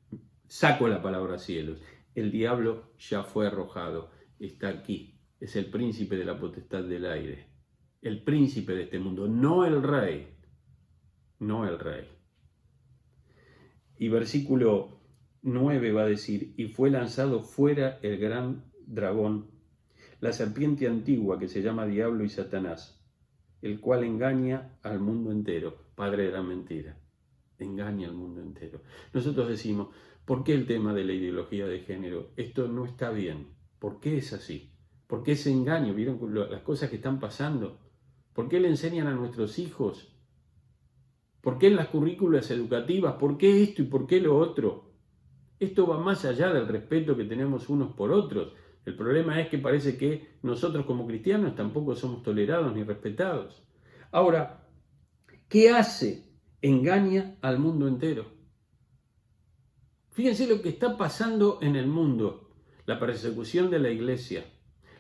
Saco la palabra cielos. El diablo ya fue arrojado, está aquí. Es el príncipe de la potestad del aire. El príncipe de este mundo, no el rey. No el rey. Y versículo 9 va a decir, y fue lanzado fuera el gran dragón, la serpiente antigua que se llama Diablo y Satanás, el cual engaña al mundo entero, padre de la mentira. Engaña al mundo entero. Nosotros decimos, ¿por qué el tema de la ideología de género? Esto no está bien. ¿Por qué es así? ¿Por qué ese engaño? ¿Vieron las cosas que están pasando? ¿Por qué le enseñan a nuestros hijos? ¿Por qué en las currículas educativas? ¿Por qué esto y por qué lo otro? Esto va más allá del respeto que tenemos unos por otros. El problema es que parece que nosotros como cristianos tampoco somos tolerados ni respetados. Ahora, ¿qué hace? Engaña al mundo entero. Fíjense lo que está pasando en el mundo. La persecución de la iglesia.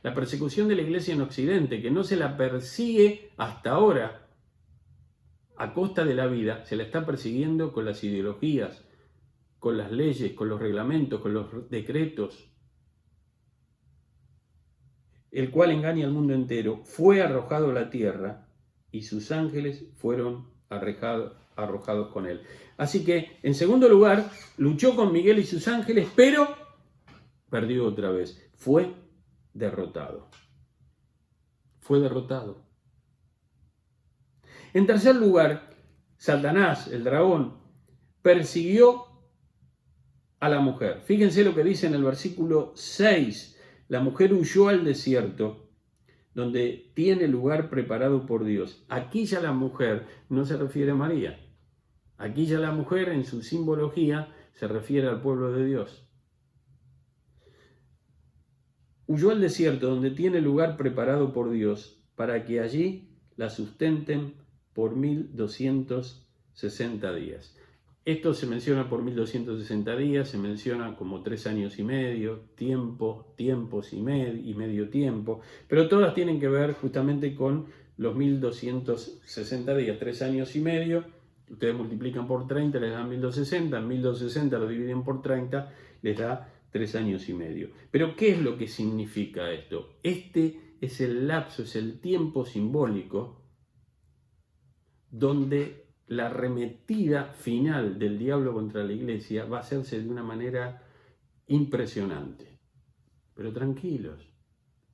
La persecución de la iglesia en Occidente, que no se la persigue hasta ahora a costa de la vida, se la está persiguiendo con las ideologías, con las leyes, con los reglamentos, con los decretos. El cual engaña al mundo entero, fue arrojado a la tierra y sus ángeles fueron arrojados con él. Así que, en segundo lugar, luchó con Miguel y sus ángeles, pero perdió otra vez. Fue derrotado. Fue derrotado. En tercer lugar, Satanás, el dragón, persiguió a la mujer. Fíjense lo que dice en el versículo 6. La mujer huyó al desierto, donde tiene lugar preparado por Dios. Aquí ya la mujer no se refiere a María. Aquí ya la mujer en su simbología se refiere al pueblo de Dios. Huyó al desierto donde tiene lugar preparado por Dios para que allí la sustenten por 1260 días. Esto se menciona por 1260 días, se menciona como 3 años y medio, tiempos y medio tiempo, pero todas tienen que ver justamente con los 1260 días, 3 años y medio. Ustedes multiplican por 30, les dan 1260, en 1260 lo dividen por 30, les da 3 años y medio. Pero ¿qué es lo que significa esto? Este es el lapso, es el tiempo simbólico donde la arremetida final del diablo contra la iglesia va a hacerse de una manera impresionante. Pero tranquilos,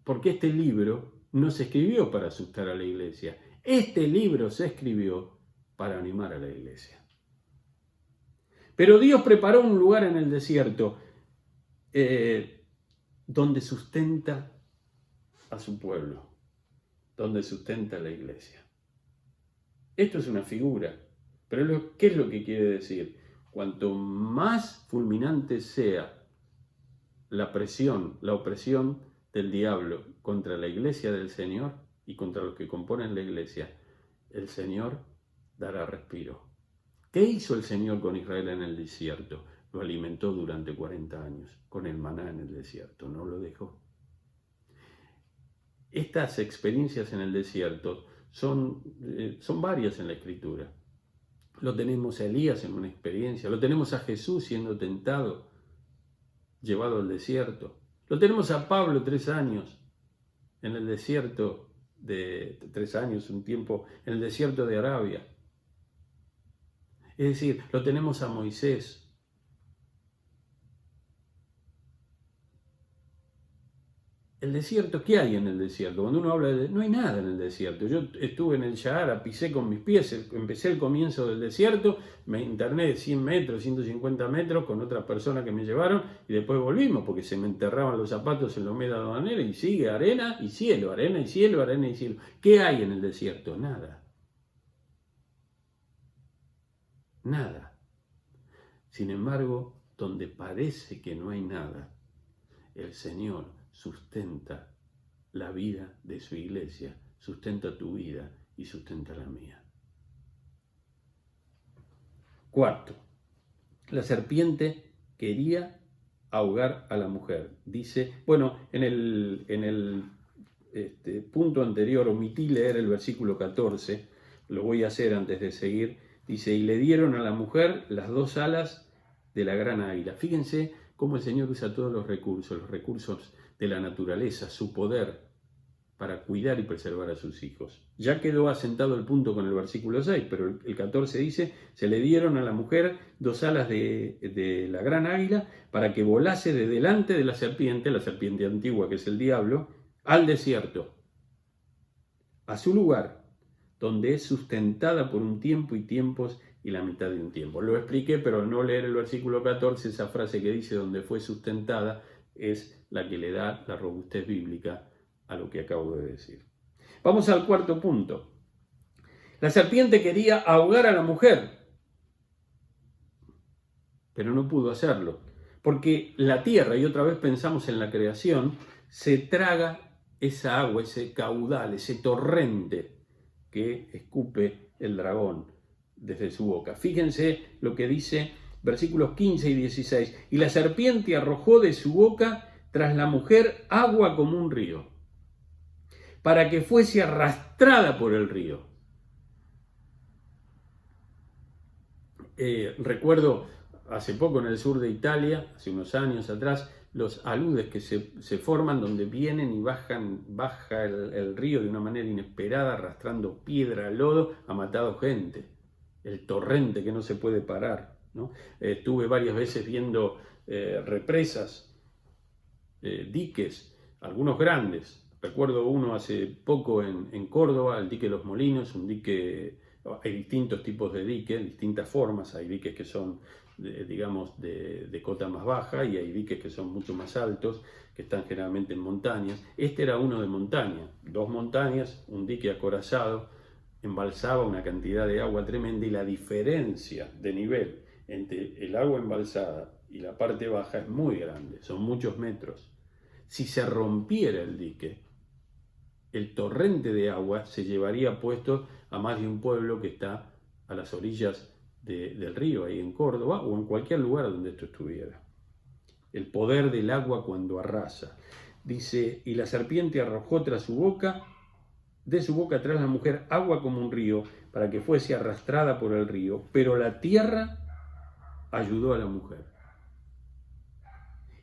porque este libro no se escribió para asustar a la iglesia. Este libro se escribió para animar a la iglesia. Pero Dios preparó un lugar en el desierto donde sustenta a su pueblo, donde sustenta a la iglesia. Esto es una figura, pero ¿qué es lo que quiere decir? Cuanto más fulminante sea la presión, la opresión del diablo contra la iglesia del Señor y contra los que componen la iglesia, el Señor dará respiro. ¿Qué hizo el Señor con Israel en el desierto? Lo alimentó durante 40 años con el maná en el desierto, no lo dejó. Estas experiencias en el desierto son varias en la Escritura. Lo tenemos a Elías en una experiencia, lo tenemos a Jesús siendo tentado, llevado al desierto. Lo tenemos a Pablo 3 años en el desierto de 3 años, un tiempo en el desierto de Arabia. Es decir, lo tenemos a Moisés. El desierto, ¿qué hay en el desierto? Cuando uno habla no hay nada en el desierto. Yo estuve en el Sahara, pisé con mis pies, empecé el comienzo del desierto, me interné de 100 metros, 150 metros con otra persona que me llevaron y después volvimos porque se me enterraban los zapatos en la humedad aduanera y sigue arena y cielo, arena y cielo, arena y cielo. ¿Qué hay en el desierto? Nada. Nada. Sin embargo, donde parece que no hay nada, el Señor sustenta la vida de su iglesia, sustenta tu vida y sustenta la mía. Cuarto, la serpiente quería ahogar a la mujer. Dice, bueno, en el punto anterior omití leer el versículo 14, lo voy a hacer antes de seguir. Dice, y le dieron a la mujer las 2 alas de la gran águila. Fíjense cómo el Señor usa todos los recursos de la naturaleza, su poder, para cuidar y preservar a sus hijos. Ya quedó asentado el punto con el versículo 6, pero el 14 dice, se le dieron a la mujer 2 alas de la gran águila para que volase de delante de la serpiente antigua que es el diablo, al desierto, a su lugar, donde es sustentada por un tiempo y tiempos y la mitad de un tiempo. Lo expliqué, pero al no leer el versículo 14, esa frase que dice donde fue sustentada es la que le da la robustez bíblica a lo que acabo de decir. Vamos al cuarto punto. La serpiente quería ahogar a la mujer, pero no pudo hacerlo, porque la tierra, y otra vez pensamos en la creación, se traga esa agua, ese caudal, ese torrente que escupe el dragón desde su boca. Fíjense lo que dice versículos 15 y 16. Y la serpiente arrojó de su boca tras la mujer agua como un río, para que fuese arrastrada por el río. Recuerdo hace poco en el sur de Italia, hace unos años atrás, los aludes que se forman donde vienen y baja el río de una manera inesperada, arrastrando piedra, lodo, ha matado gente. El torrente que no se puede parar, ¿no? Estuve varias veces viendo represas, diques, algunos grandes. Recuerdo uno hace poco en Córdoba, el dique Los Molinos, un dique, hay distintos tipos de diques, distintas formas, hay diques que son, digamos, de cota más baja y hay diques que son mucho más altos, que están generalmente en montañas. Este era uno de montaña, 2 montañas, un dique acorazado, embalsaba una cantidad de agua tremenda y la diferencia de nivel entre el agua embalsada y la parte baja es muy grande, son muchos metros. Si se rompiera el dique, el torrente de agua se llevaría puesto a más de un pueblo que está a las orillas del río, ahí en Córdoba o en cualquier lugar donde esto estuviera. El poder del agua cuando arrasa. Dice, y la serpiente arrojó tras su boca de su boca tras la mujer agua como un río, para que fuese arrastrada por el río. Pero la tierra ayudó a la mujer.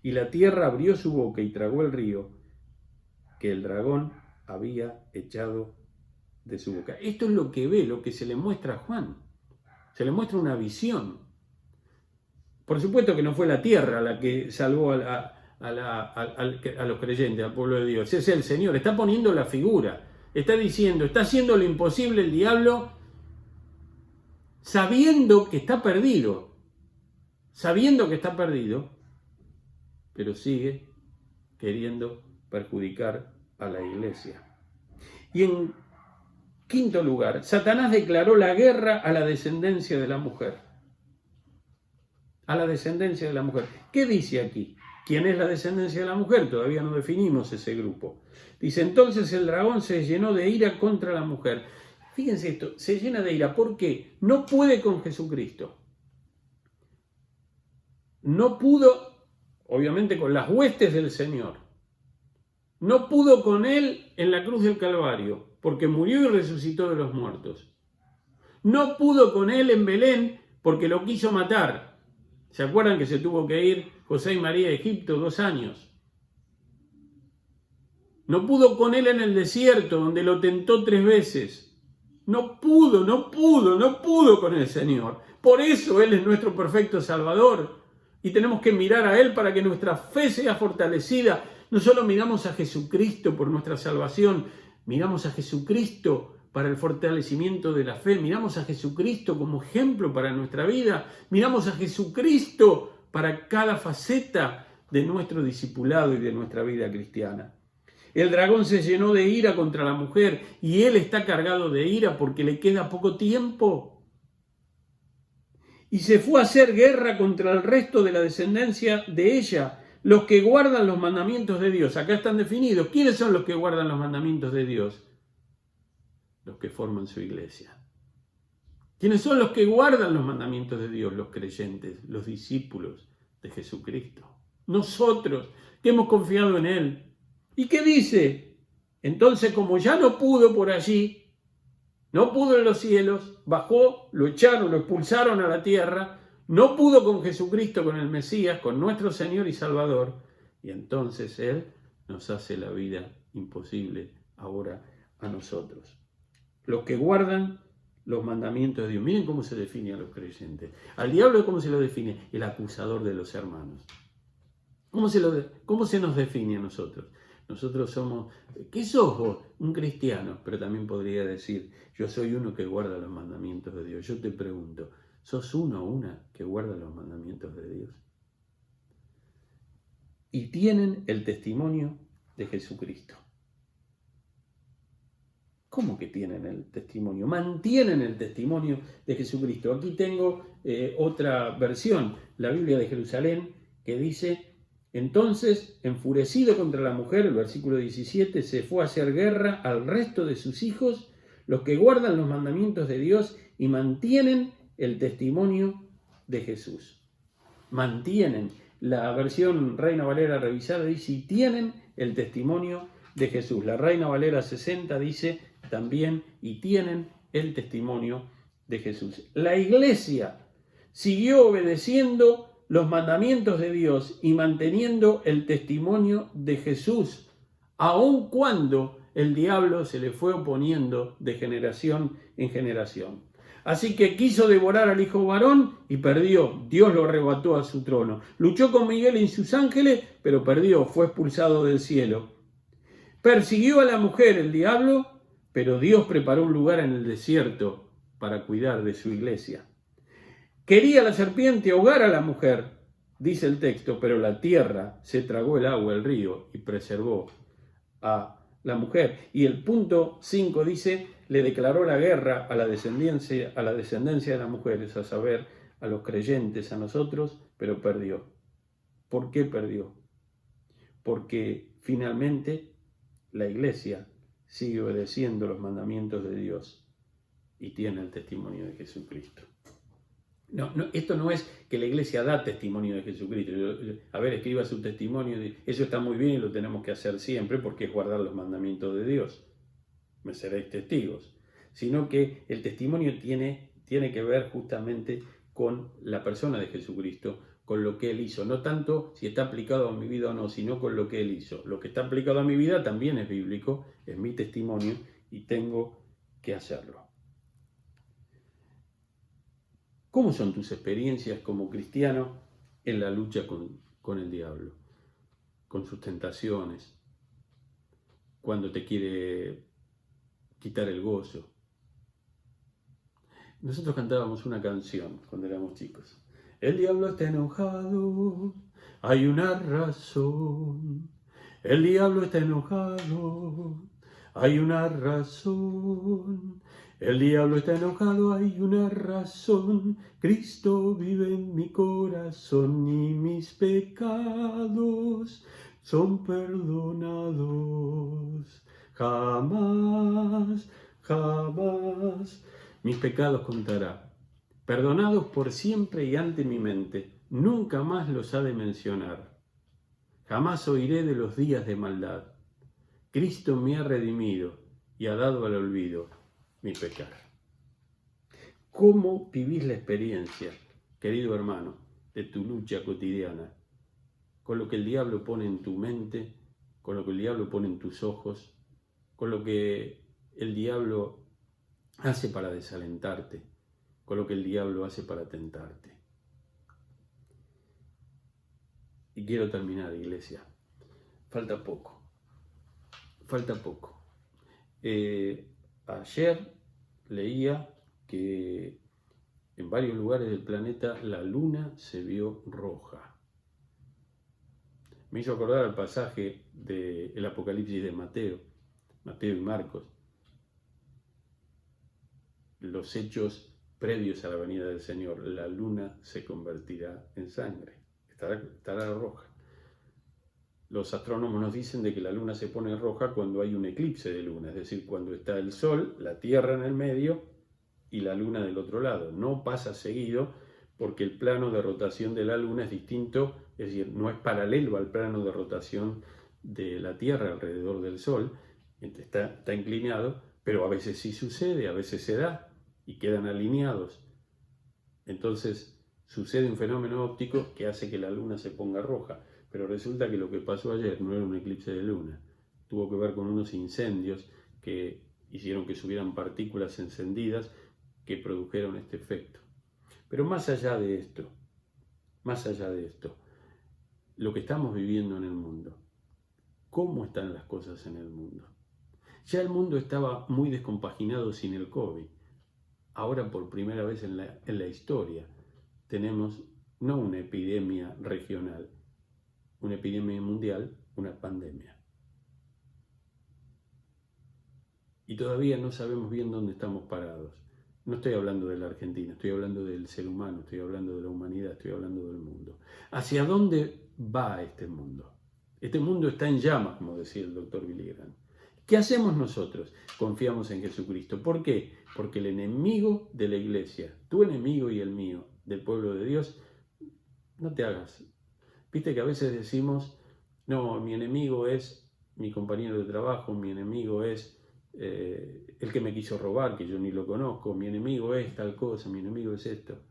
Y la tierra abrió su boca y tragó el río que el dragón había echado de su boca. Esto es lo que ve, lo que se le muestra a Juan. Se le muestra una visión. Por supuesto que no fue la tierra la que salvó a los creyentes, al pueblo de Dios. Es el Señor. Está poniendo la figura. Está diciendo, está haciendo lo imposible el diablo, sabiendo que está perdido. Sabiendo que está perdido, pero sigue queriendo perjudicar a la iglesia. Y en quinto lugar, Satanás declaró la guerra a la descendencia de la mujer. A la descendencia de la mujer. ¿Qué dice aquí? ¿Quién es la descendencia de la mujer? Todavía no definimos ese grupo. Dice, entonces el dragón se llenó de ira contra la mujer. Fíjense esto, se llena de ira. ¿Por qué? No puede con Jesucristo. No pudo, obviamente, con las huestes del Señor. No pudo con Él en la cruz del Calvario, porque murió y resucitó de los muertos. No pudo con Él en Belén, porque lo quiso matar. ¿Se acuerdan que se tuvo que ir José y María a Egipto 2 años? No pudo con Él en el desierto, donde lo tentó 3 veces. No pudo con el Señor. Por eso Él es nuestro perfecto Salvador. Y tenemos que mirar a Él para que nuestra fe sea fortalecida. No solo miramos a Jesucristo por nuestra salvación, miramos a Jesucristo para el fortalecimiento de la fe, miramos a Jesucristo como ejemplo para nuestra vida, miramos a Jesucristo para cada faceta de nuestro discipulado y de nuestra vida cristiana. El dragón se llenó de ira contra la mujer y él está cargado de ira porque le queda poco tiempo. Y se fue a hacer guerra contra el resto de la descendencia de ella, los que guardan los mandamientos de Dios. Acá están definidos. ¿Quiénes son los que guardan los mandamientos de Dios? Los que forman su iglesia. ¿Quiénes son los que guardan los mandamientos de Dios? Los creyentes, los discípulos de Jesucristo. Nosotros que hemos confiado en Él. ¿Y qué dice? Entonces, como ya no pudo por allí, no pudo en los cielos, bajó, lo echaron, lo expulsaron a la tierra, no pudo con Jesucristo, con el Mesías, con nuestro Señor y Salvador, y entonces Él nos hace la vida imposible ahora a nosotros. Los que guardan los mandamientos de Dios. Miren cómo se define a los creyentes. Al diablo, ¿cómo se lo define? El acusador de los hermanos. ¿Cómo se nos define a nosotros? Nosotros somos, ¿qué sos vos? Un cristiano, pero también podría decir, yo soy uno que guarda los mandamientos de Dios. Yo te pregunto, ¿sos uno o una que guarda los mandamientos de Dios? Y tienen el testimonio de Jesucristo. ¿Cómo que tienen el testimonio? Mantienen el testimonio de Jesucristo. Aquí tengo otra versión, la Biblia de Jerusalén, que dice, entonces, enfurecido contra la mujer, el versículo 17, se fue a hacer guerra al resto de sus hijos, los que guardan los mandamientos de Dios y mantienen el testimonio de Jesús. Mantienen. La versión Reina Valera revisada dice, y tienen el testimonio de Jesús. La Reina Valera 60 dice también, y tienen el testimonio de Jesús. La iglesia siguió obedeciendo los mandamientos de Dios y manteniendo el testimonio de Jesús, aun cuando el diablo se le fue oponiendo de generación en generación. Así que quiso devorar al hijo varón y perdió. Dios lo arrebató a su trono. Luchó con Miguel y sus ángeles, pero perdió, fue expulsado del cielo. Persiguió a la mujer el diablo, pero Dios preparó un lugar en el desierto para cuidar de su iglesia. Quería la serpiente ahogar a la mujer, dice el texto, pero la tierra se tragó el agua, el río, y preservó a la mujer. Y el punto 5 dice, le declaró la guerra a la descendencia de las mujeres, a saber, a los creyentes, a nosotros, pero perdió. ¿Por qué perdió? Porque finalmente la iglesia sigue obedeciendo los mandamientos de Dios y tiene el testimonio de Jesucristo. No, esto no es que la iglesia da testimonio de Jesucristo. A ver, escriba su testimonio. Eso está muy bien y lo tenemos que hacer siempre porque es guardar los mandamientos de Dios. me seréis testigos, sino que el testimonio tiene que ver justamente con la persona de Jesucristo, con lo que Él hizo, no tanto si está aplicado a mi vida o no, sino con lo que Él hizo. Lo que está aplicado a mi vida también es bíblico, es mi testimonio y tengo que hacerlo. ¿Cómo son tus experiencias como cristiano en la lucha con el diablo? Con sus tentaciones, cuando te quiere quitar el gozo. Nosotros cantábamos una canción cuando éramos chicos. El diablo está enojado, hay una razón. El diablo está enojado, hay una razón. El diablo está enojado, hay una razón. Cristo vive en mi corazón y mis pecados son perdonados. Jamás, jamás mis pecados contará. Perdonados por siempre y ante mi mente, nunca más los ha de mencionar. Jamás oiré de los días de maldad. Cristo me ha redimido y ha dado al olvido mi pecar. ¿Cómo vivís la experiencia, querido hermano, de tu lucha cotidiana? Con lo que el diablo pone en tu mente, con lo que el diablo pone en tus ojos, con lo que el diablo hace para desalentarte, con lo que el diablo hace para tentarte. Y quiero terminar, iglesia. Falta poco. Ayer leía que en varios lugares del planeta la luna se vio roja. Me hizo acordar al pasaje del Apocalipsis de Mateo y Marcos, los hechos previos a la venida del Señor. La luna se convertirá en sangre, estará roja. Los astrónomos nos dicen de que la luna se pone roja cuando hay un eclipse de luna, es decir, cuando está el sol, la Tierra en el medio y la luna del otro lado. No pasa seguido porque el plano de rotación de la luna es distinto, es decir, no es paralelo al plano de rotación de la Tierra alrededor del sol, está inclinado, pero a veces sí sucede, a veces se da y quedan alineados. Entonces sucede un fenómeno óptico que hace que la luna se ponga roja. Pero resulta que lo que pasó ayer no era un eclipse de luna, tuvo que ver con unos incendios que hicieron que subieran partículas encendidas que produjeron este efecto. Pero más allá de esto, lo que estamos viviendo en el mundo, ¿cómo están las cosas en el mundo? Ya el mundo estaba muy descompaginado sin el COVID. Ahora por primera vez en la historia tenemos no una epidemia regional, una epidemia mundial, una pandemia. Y todavía no sabemos bien dónde estamos parados. No estoy hablando de la Argentina, estoy hablando del ser humano, estoy hablando de la humanidad, estoy hablando del mundo. ¿Hacia dónde va este mundo? Este mundo está en llamas, como decía el doctor Billy Graham. ¿Qué hacemos nosotros? Confiamos en Jesucristo. ¿Por qué? Porque el enemigo de la iglesia, tu enemigo y el mío, del pueblo de Dios, no te hagas. Viste que a veces decimos, no, mi enemigo es mi compañero de trabajo, mi enemigo es el que me quiso robar, que yo ni lo conozco, mi enemigo es tal cosa, mi enemigo es esto.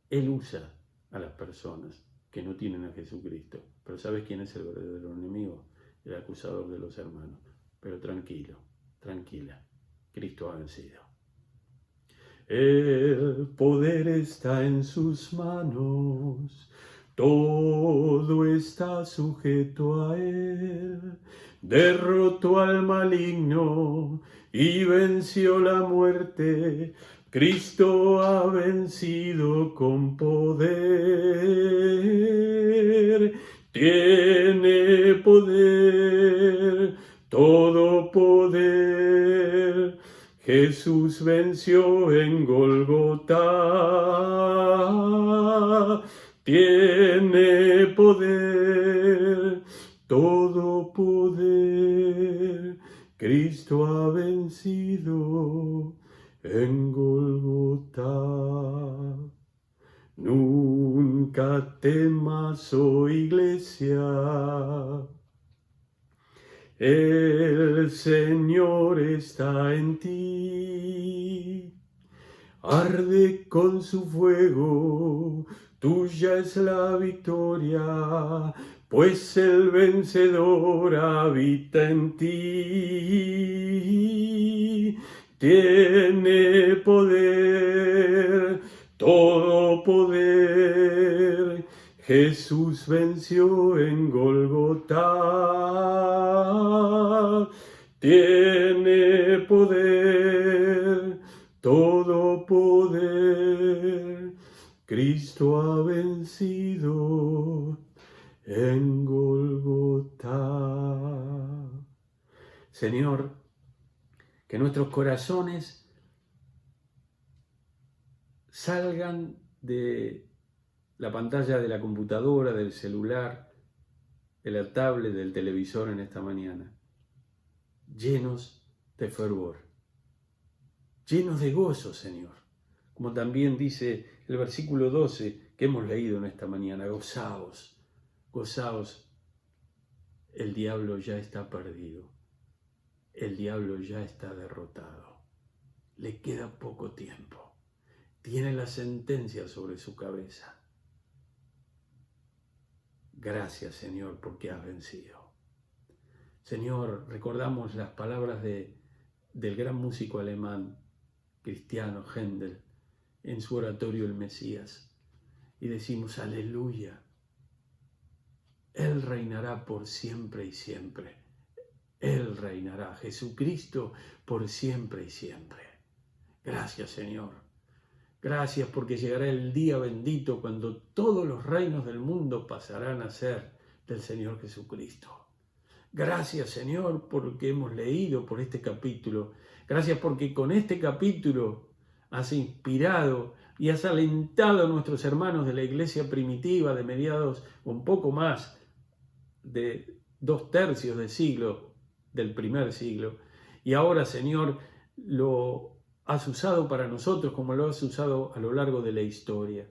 Él usa a las personas que no tienen a Jesucristo. Pero ¿sabes quién es el verdadero enemigo? El acusador de los hermanos. Pero tranquilo, tranquila, Cristo ha vencido. El poder está en sus manos, todo está sujeto a Él. Derrotó al maligno y venció la muerte. Cristo ha vencido con poder. Tiene poder, todo poder. Jesús venció en Golgotá. Tiene poder, todo poder. Cristo ha vencido en Golgotá. Nunca temas, oh iglesia. El Señor está en ti. Arde con su fuego, tuya es la victoria, pues el vencedor habita en ti. Tiene poder, todo poder. Jesús venció en Golgotá. Tiene poder, todo poder. Cristo ha vencido en Golgotá. Señor, que nuestros corazones salgan de la pantalla de la computadora, del celular, de la tablet, del televisor en esta mañana, llenos de fervor, llenos de gozo, Señor. Como también dice el versículo 12 que hemos leído en esta mañana, gozaos, gozaos, el diablo ya está perdido, el diablo ya está derrotado, le queda poco tiempo, tiene la sentencia sobre su cabeza. Gracias, Señor, porque has vencido. Señor, recordamos las palabras del gran músico alemán cristiano Händel en su oratorio El Mesías y decimos aleluya. Él reinará por siempre y siempre. Él reinará, Jesucristo, por siempre y siempre. Gracias, Señor. Gracias porque llegará el día bendito cuando todos los reinos del mundo pasarán a ser del Señor Jesucristo. Gracias, Señor, porque hemos leído por este capítulo. Gracias porque con este capítulo has inspirado y has alentado a nuestros hermanos de la iglesia primitiva de mediados, un poco más de 2/3 de siglo, del primer siglo. Y ahora, Señor, lo has usado para nosotros como lo has usado a lo largo de la historia.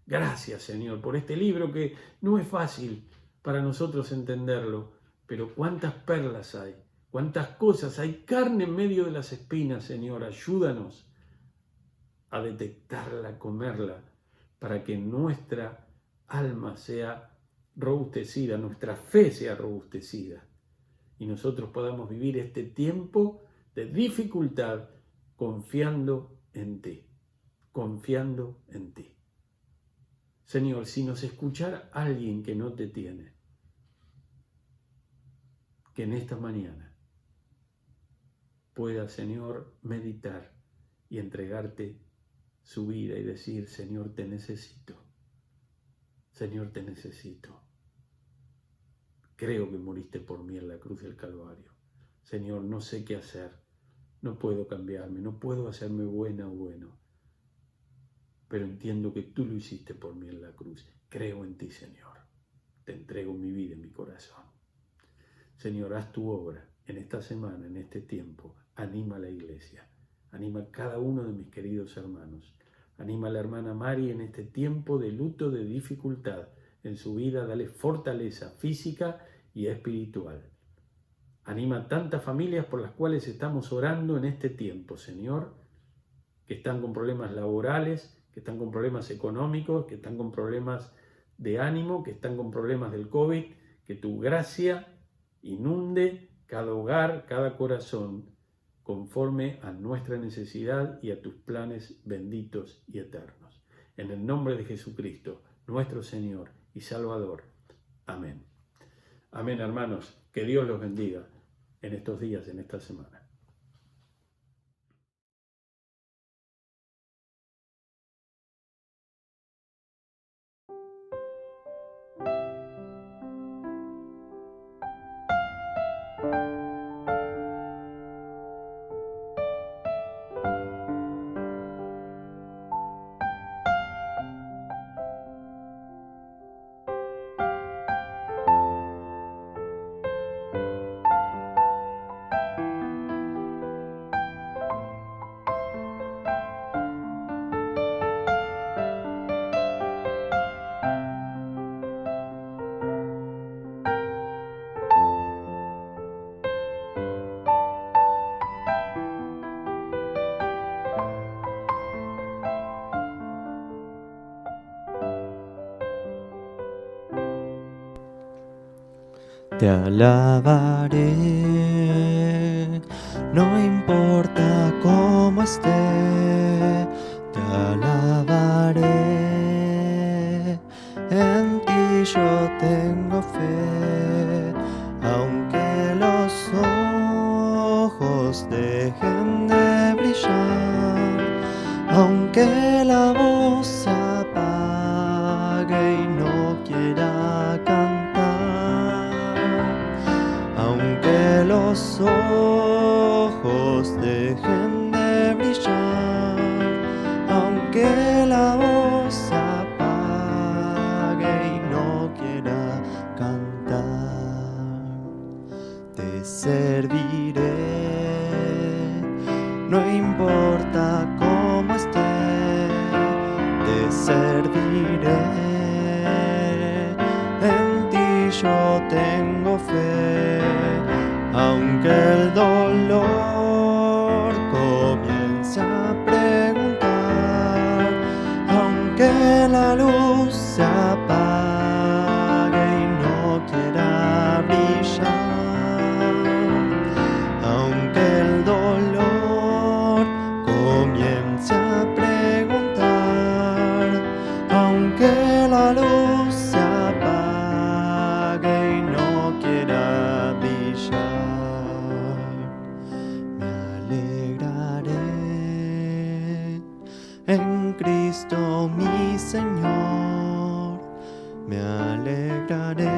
Gracias, Señor, por este libro que no es fácil para nosotros entenderlo, pero cuántas perlas hay, cuántas cosas, hay carne en medio de las espinas, Señor. Ayúdanos a detectarla, comerla, para que nuestra alma sea robustecida, nuestra fe sea robustecida, y nosotros podamos vivir este tiempo de dificultad confiando en ti, confiando en ti. Señor, si nos escuchara alguien que no te tiene, que en esta mañana pueda, Señor, meditar y entregarte su vida y decir, Señor, te necesito. Señor, te necesito. Creo que moriste por mí en la cruz del Calvario. Señor, no sé qué hacer. No puedo cambiarme, no puedo hacerme buena o bueno. Pero entiendo que tú lo hiciste por mí en la cruz. Creo en ti, Señor. Te entrego mi vida y mi corazón. Señor, haz tu obra en esta semana, en este tiempo. Anima a la iglesia. Anima a cada uno de mis queridos hermanos. Anima a la hermana Mari en este tiempo de luto, de dificultad en su vida. Dale fortaleza física y espiritual. Anima a tantas familias por las cuales estamos orando en este tiempo, Señor, que están con problemas laborales, que están con problemas económicos, que están con problemas de ánimo, que están con problemas del COVID. Que tu gracia inunde cada hogar, cada corazón, conforme a nuestra necesidad y a tus planes benditos y eternos. En el nombre de Jesucristo, nuestro Señor y Salvador. Amén. Amén, hermanos. Que Dios los bendiga en estos días, en esta semana. te alabaré. No importa cómo esté, te alabaré. En ti yo tengo fe, aunque los ojos dejen de brillar, aunque la voz se apague y no quiera cantar, aunque los ojos dejen de brillar, aunque la voz se apague y no quiera cantar, te serviré. No importa cómo esté, te serviré. En ti yo tengo fe, aunque el dolor comience a preguntar, aunque la luz se apague y no quiera brillar, aunque el dolor comience a preguntar, aunque la luz se apague y no quiera brillar, me alegraré en Cristo mi Señor, me alegraré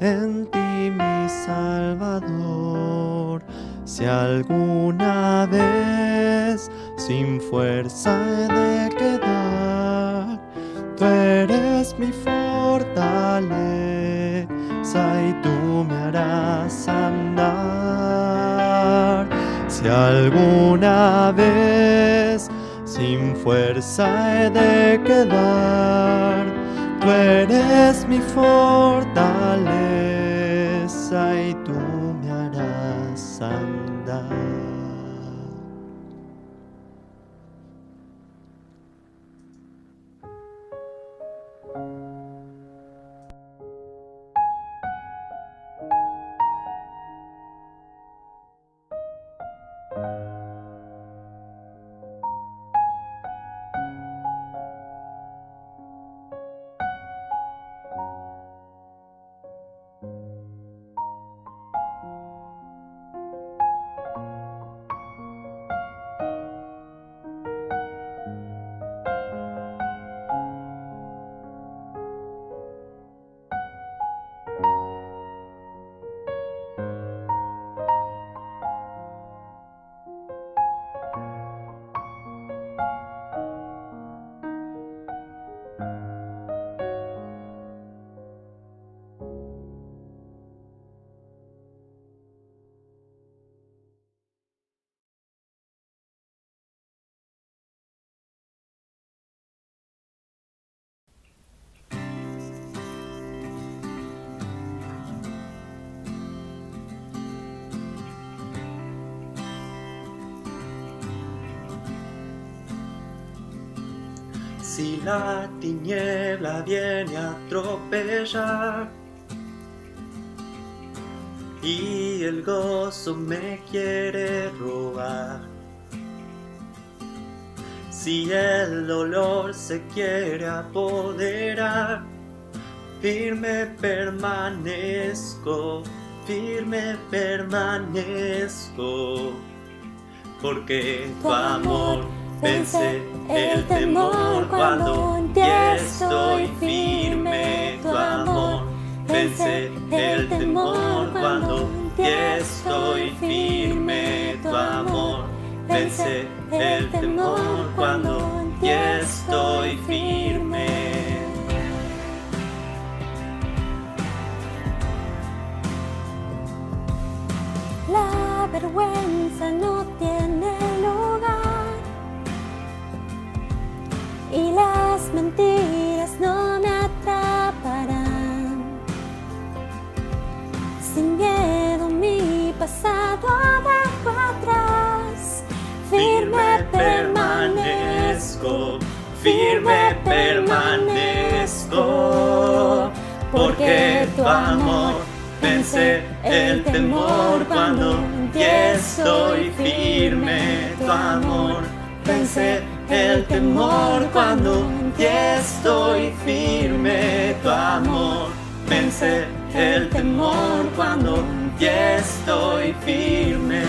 en ti mi Salvador. Si alguna vez sin fuerza he de quedar, tú eres mi fortaleza y tú me harás andar. Si alguna vez sin fuerza he de quedar, tú eres mi fortaleza y tú me harás andar. Si la tiniebla viene a atropellar y el gozo me quiere robar, si el dolor se quiere apoderar, firme permanezco, porque tu amor vence el temor cuando en ti estoy firme. Tu amor vence el temor cuando en ti estoy firme. Tu amor vence el temor cuando en ti estoy firme. La vergüenza no tiene lugar y las mentiras no me atraparán. Sin miedo mi pasado dejo atrás. Firme permanezco, porque tu amor vence el temor cuando en ti estoy firme. Tu amor vence el temor cuando en ti estoy firme. Tu amor vence el temor cuando en ti estoy firme.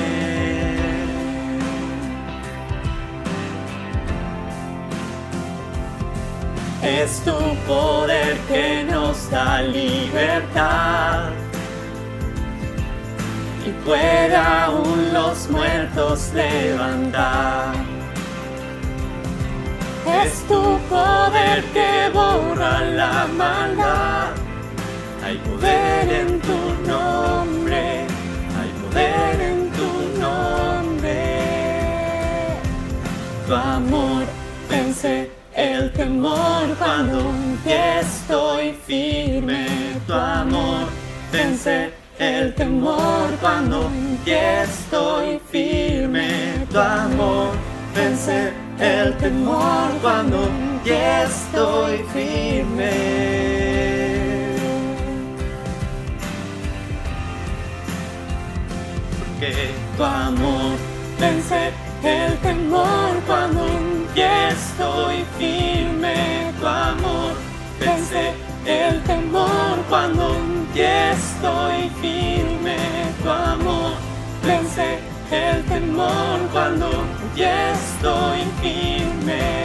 Es tu poder que nos da libertad y puede aún los muertos levantar. Es tu poder que borra la maldad. Hay poder en tu nombre, hay poder en tu nombre. Tu amor vence el temor cuando en ti estoy firme. Tu amor vence el temor cuando en ti estoy firme. Tu amor vence el temor cuando en ti estoy firme. Porque tu amor vence el temor cuando en ti estoy firme. Tu amor vence el temor cuando en ti estoy firme. Tu amor vence el temor cuando en ti estoy firme.